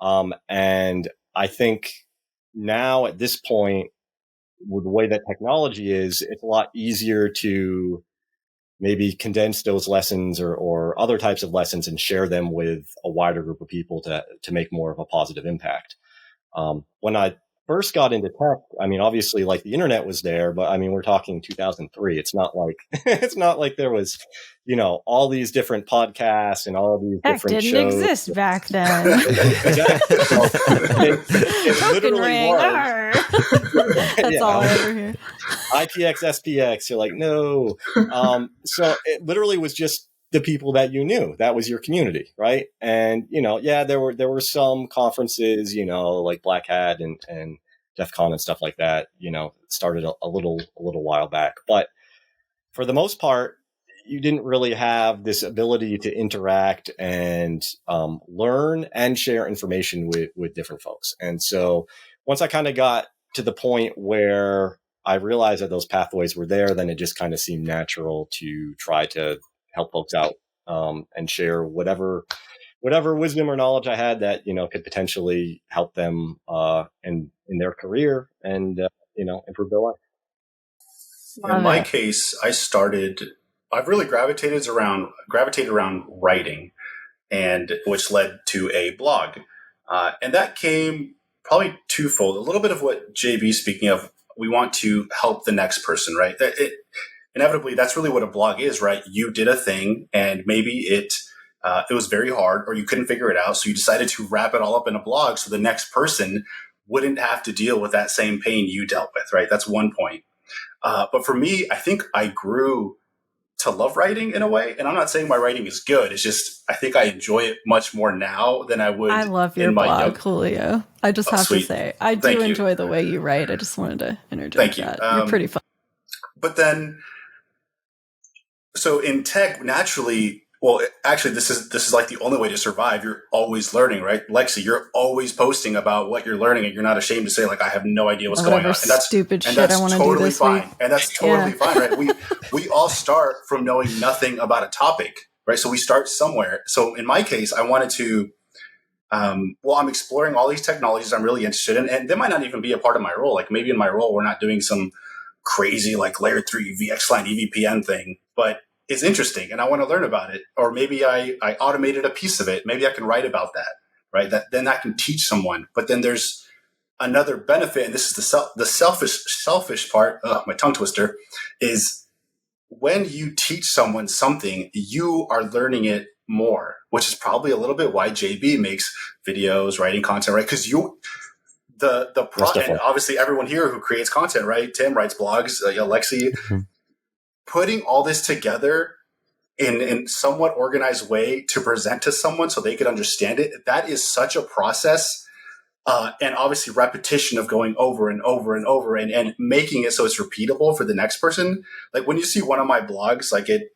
And I think now at this point, with the way that technology is, it's a lot easier to maybe condense those lessons or other types of lessons and share them with a wider group of people to make more of a positive impact. When I first got into tech, I mean, obviously like the internet was there, but I mean, we're talking 2003. It's not like there was, all these different podcasts and all these different shows. Didn't exist back then. Exactly. So it literally was. That's all I ever hear. IPX, SPX. You're like, no. So it literally was just the people that you knew. That was your community, right? And there were some conferences, like Black Hat and DEF CON and stuff like that. Started a little while back, but for the most part, you didn't really have this ability to interact and learn and share information with different folks. And so once I kind of got to the point where I realized that those pathways were there, then it just kind of seemed natural to try to help folks out and share whatever wisdom or knowledge I had that could potentially help them in their career and improve their life. In my case, I've really gravitated around writing, and which led to a blog, and that came probably twofold. A little bit of what JB's speaking of. We want to help the next person, right? Inevitably, that's really what a blog is, right? You did a thing, and maybe it was very hard, or you couldn't figure it out, so you decided to wrap it all up in a blog so the next person wouldn't have to deal with that same pain you dealt with, right? That's one point. But for me, I think I grew to love writing in a way. And I'm not saying my writing is good. It's just, I think I enjoy it much more now than I would. I love your blog, Julio. I just have to say, I do enjoy the way you write. I just wanted to interject that. You're pretty fun. But then, so in tech, naturally, well, actually, this is like the only way to survive. You're always learning, right? Lexi, you're always posting about what you're learning, and you're not ashamed to say, like, I have no idea what's going on. And that's stupid shit I want to do this fine. week. And that's totally fine, right? We all start from knowing nothing about a topic, right? So we start somewhere. So in my case, I wanted to, I'm exploring all these technologies I'm really interested in, and they might not even be a part of my role. Like maybe in my role, we're not doing some crazy like layer 3 VXLAN EVPN thing, but it's interesting and I want to learn about it. Or maybe I automated a piece of it. Maybe I can write about that, right? Then I can teach someone. But then there's another benefit, and this is the selfish part, my tongue twister, is when you teach someone something, you are learning it more, which is probably a little bit why JB makes videos, writing content, right? Because and obviously everyone here who creates content, right? Tim writes blogs, Lexi, putting all this together in somewhat organized way to present to someone so they could understand it. That is such a process. And obviously repetition of going over and over and over and making it so it's repeatable for the next person. Like when you see one of my blogs, like it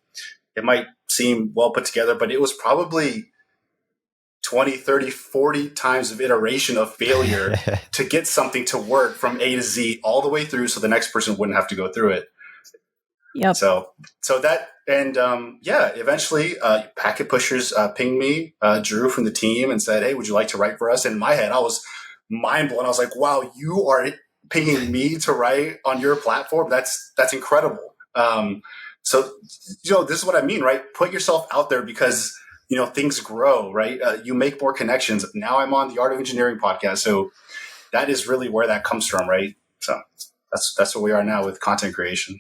might seem well put together, but it was probably 20, 30, 40 times of iteration of failure to get something to work from A to Z all the way through so the next person wouldn't have to go through it. Yep. So that, and eventually packet pushers pinged me, Drew from the team, and said, hey, would you like to write for us? And in my head, I was mind blown. I was like, wow, you are pinging me to write on your platform? That's incredible. So, this is what I mean, right? Put yourself out there because, things grow, right? You make more connections. Now I'm on the Art of Engineering podcast. So that is really where that comes from, right? So that's where we are now with content creation.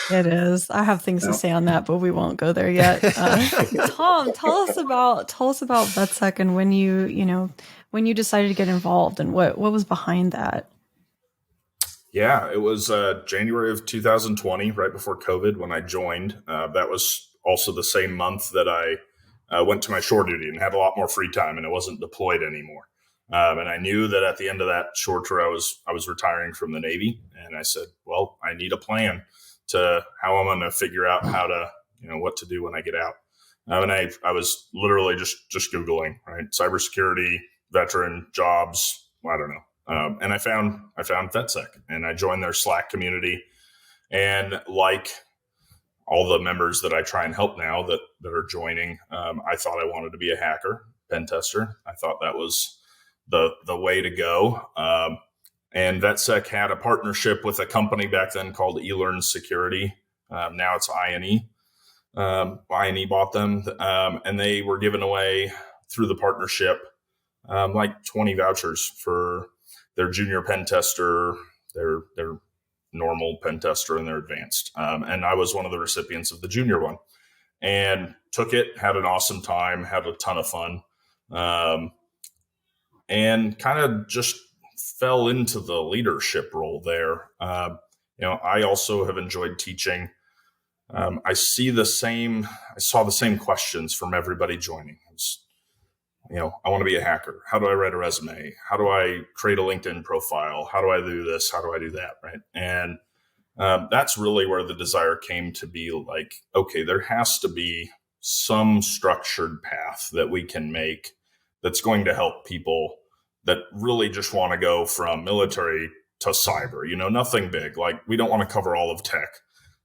It is. I have things to say on that, but we won't go there yet. Tom, tell us about VetSec and when you decided to get involved and what was behind that. Yeah, it was January of 2020, right before COVID, when I joined. That was also the same month that I went to my shore duty and had a lot more free time, and I wasn't deployed anymore. And I knew that at the end of that shore tour, I was retiring from the Navy, and I said, well, I need a plan to how I'm going to figure out how to, what to do when I get out. And I was literally just Googling, right? Cybersecurity, veteran jobs, I don't know. And I found VetSec, and I joined their Slack community. And like all the members that I try and help now that are joining, I thought I wanted to be a hacker, pen tester. I thought that was the way to go. And VetSec had a partnership with a company back then called eLearn Security. Now it's INE. INE bought them, and they were giving away through the partnership like 20 vouchers for their junior pen tester, their normal pen tester, and their advanced. And I was one of the recipients of the junior one, and took it, had an awesome time, had a ton of fun, and kind of just fell into the leadership role there. I also have enjoyed teaching. I saw the same questions from everybody joining. I want to be a hacker. How do I write a resume? How do I create a LinkedIn profile? How do I do this? How do I do that? Right. And that's really where the desire came to be like, okay, there has to be some structured path that we can make that's going to help people that really just want to go from military to cyber, nothing big. Like we don't want to cover all of tech.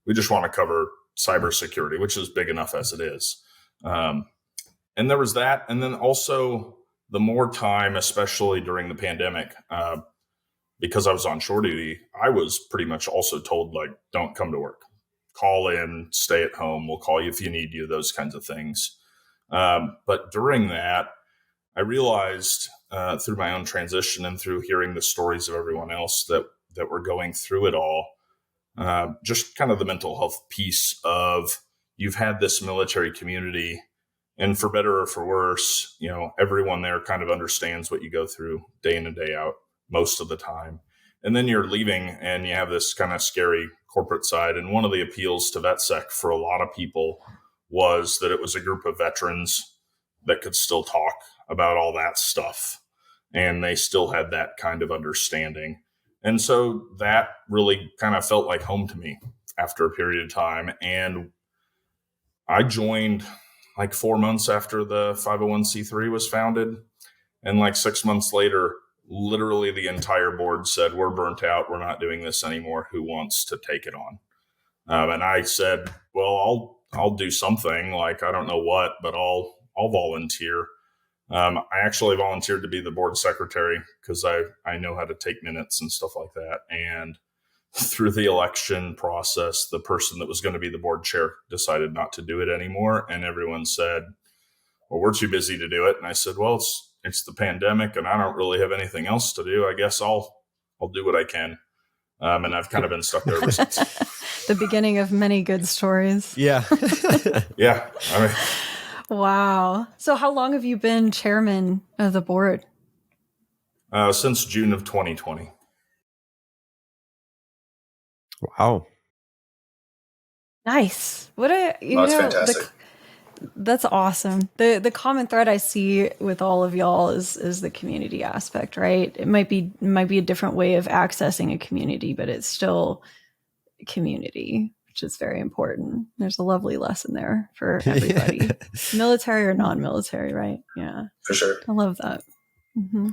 We just want to cover cybersecurity, which is big enough as it is. And there was that. And then also the more time, especially during the pandemic, because I was on shore duty, I was pretty much also told, like, don't come to work, call in, stay at home. We'll call you if you need you, those kinds of things. But during that, I realized through my own transition and through hearing the stories of everyone else that were going through it all, just kind of the mental health piece of you've had this military community, and for better or for worse, everyone there kind of understands what you go through day in and day out most of the time. And then you're leaving and you have this kind of scary corporate side. And one of the appeals to VetSec for a lot of people was that it was a group of veterans that could still talk about all that stuff. And they still had that kind of understanding. And so that really kind of felt like home to me after a period of time. And I joined like 4 months after the 501c3 was founded. And like 6 months later, literally the entire board said, we're burnt out. We're not doing this anymore. Who wants to take it on? And I said, well, I'll do something. Like, I don't know what, but I'll volunteer. I actually volunteered to be the board secretary because I know how to take minutes and stuff like that. And through the election process, the person that was going to be the board chair decided not to do it anymore. And everyone said, well, we're too busy to do it. And I said, well, it's the pandemic and I don't really have anything else to do. I guess I'll do what I can. And I've kind of been stuck there ever since. The beginning of many good stories. Yeah. Yeah. I mean, wow. So how long have you been chairman of the board? Since June of 2020. Wow. Nice. What a, that's fantastic. That's awesome. The common thread I see with all of y'all is the community aspect, right? It might be a different way of accessing a community, but it's still a community, which is very important. There's a lovely lesson there for everybody, military or non-military, right? Yeah, for sure. I love that. Mm-hmm.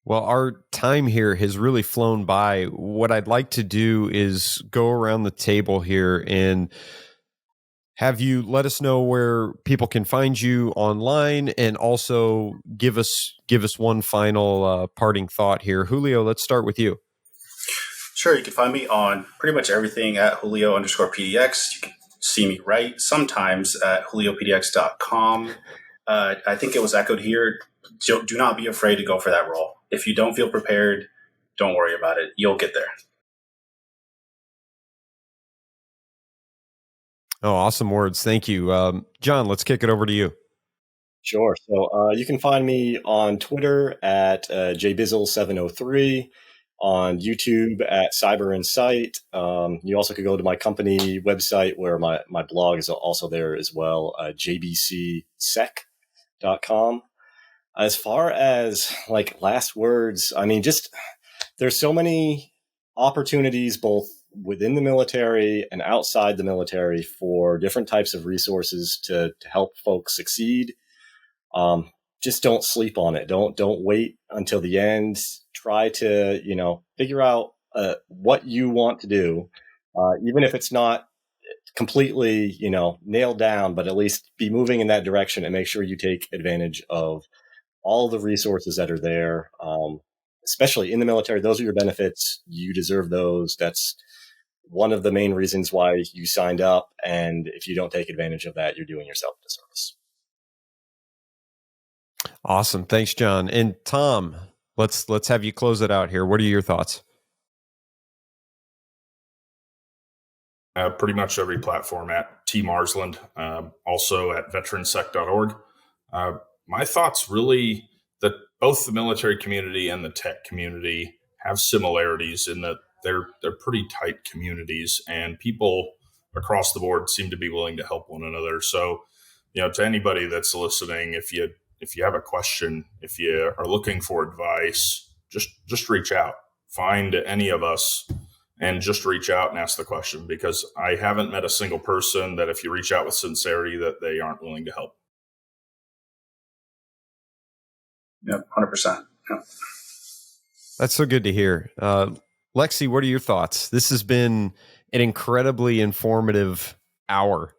Well, our time here has really flown by. What I'd like to do is go around the table here and have you let us know where people can find you online, and also give us one final parting thought here. Julio, let's start with you. Sure. You can find me on pretty much everything at Julio_PDX. You can see me write sometimes at JulioPDX.com. I think it was echoed here. Do not be afraid to go for that role. If you don't feel prepared, don't worry about it. You'll get there. Oh, awesome words. Thank you. John, let's kick it over to you. Sure. So you can find me on Twitter at jbizzle703, on YouTube at Cyber Insight. You also could go to my company website where my blog is also there as well, jbcsec.com. As far as like last words, I mean, just there's so many opportunities both within the military and outside the military for different types of resources to help folks succeed. Just don't sleep on it. Don't wait until the end. Try to, figure out what you want to do, even if it's not completely, nailed down, but at least be moving in that direction and make sure you take advantage of all the resources that are there, especially in the military. Those are your benefits. You deserve those. That's one of the main reasons why you signed up. And if you don't take advantage of that, you're doing yourself a disservice. Awesome. Thanks, John. And Tom, let's have you close it out here. What are your thoughts? Pretty much every platform at T Marland, also at veteransec.org. My thoughts really that both the military community and the tech community have similarities in that they're pretty tight communities, and people across the board seem to be willing to help one another. So, to anybody that's listening, if you have a question, if you are looking for advice, just reach out. Find any of us and just reach out and ask the question, because I haven't met a single person that if you reach out with sincerity that they aren't willing to help. Yep, 100%. Yep. That's so good to hear. Lexi, what are your thoughts? This has been an incredibly informative hour.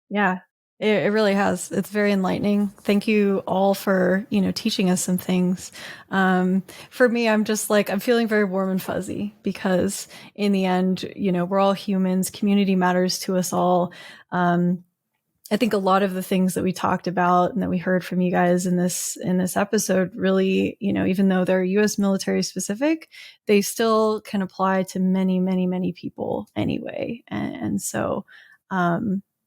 Yeah, it really has. It's very enlightening. Thank you all for, teaching us some things. For me, I'm feeling very warm and fuzzy, because in the end, we're all humans. Community matters to us all. I think a lot of the things that we talked about and that we heard from you guys in this episode really, even though they're U.S. military specific, they still can apply to many, many, many people anyway. And so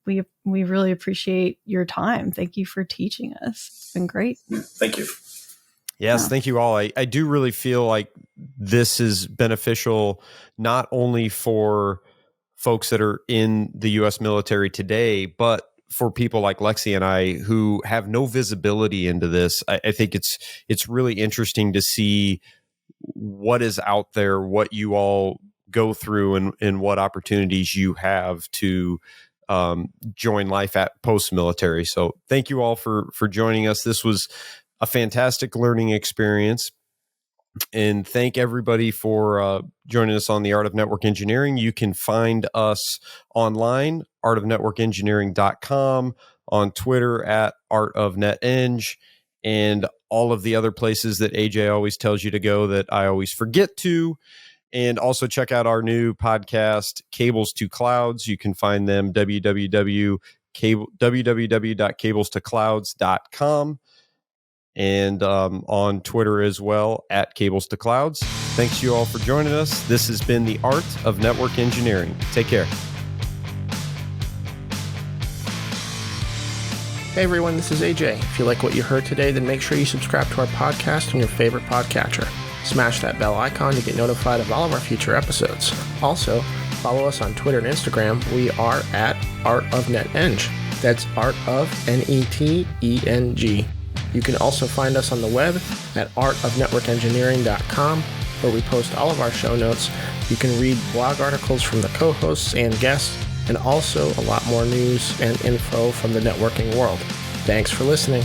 we really appreciate your time. Thank you for teaching us. It's been great. Thank you. Yes, thank you all. I do really feel like this is beneficial not only for folks that are in the U.S. military today, but for people like Lexi and I who have no visibility into this, I think it's really interesting to see what is out there, what you all go through, and what opportunities you have to join life at post-military. So thank you all for joining us. This was a fantastic learning experience. And thank everybody for joining us on the Art of Network Engineering. You can find us online, artofnetworkengineering.com, on Twitter at artofneteng, and all of the other places that AJ always tells you to go that I always forget to. And also check out our new podcast, Cables to Clouds. You can find them www.cablestoclouds.com. And on Twitter as well, at Cables to Clouds. Thanks you all for joining us. This has been the Art of Network Engineering. Take care. Hey everyone, this is AJ. If you like what you heard today, then make sure you subscribe to our podcast on your favorite podcatcher. Smash that bell icon to get notified of all of our future episodes. Also, follow us on Twitter and Instagram. We are at artofneteng. That's Art of Neteng. You can also find us on the web at artofnetworkengineering.com, where we post all of our show notes. You can read blog articles from the co-hosts and guests, and also a lot more news and info from the networking world. Thanks for listening.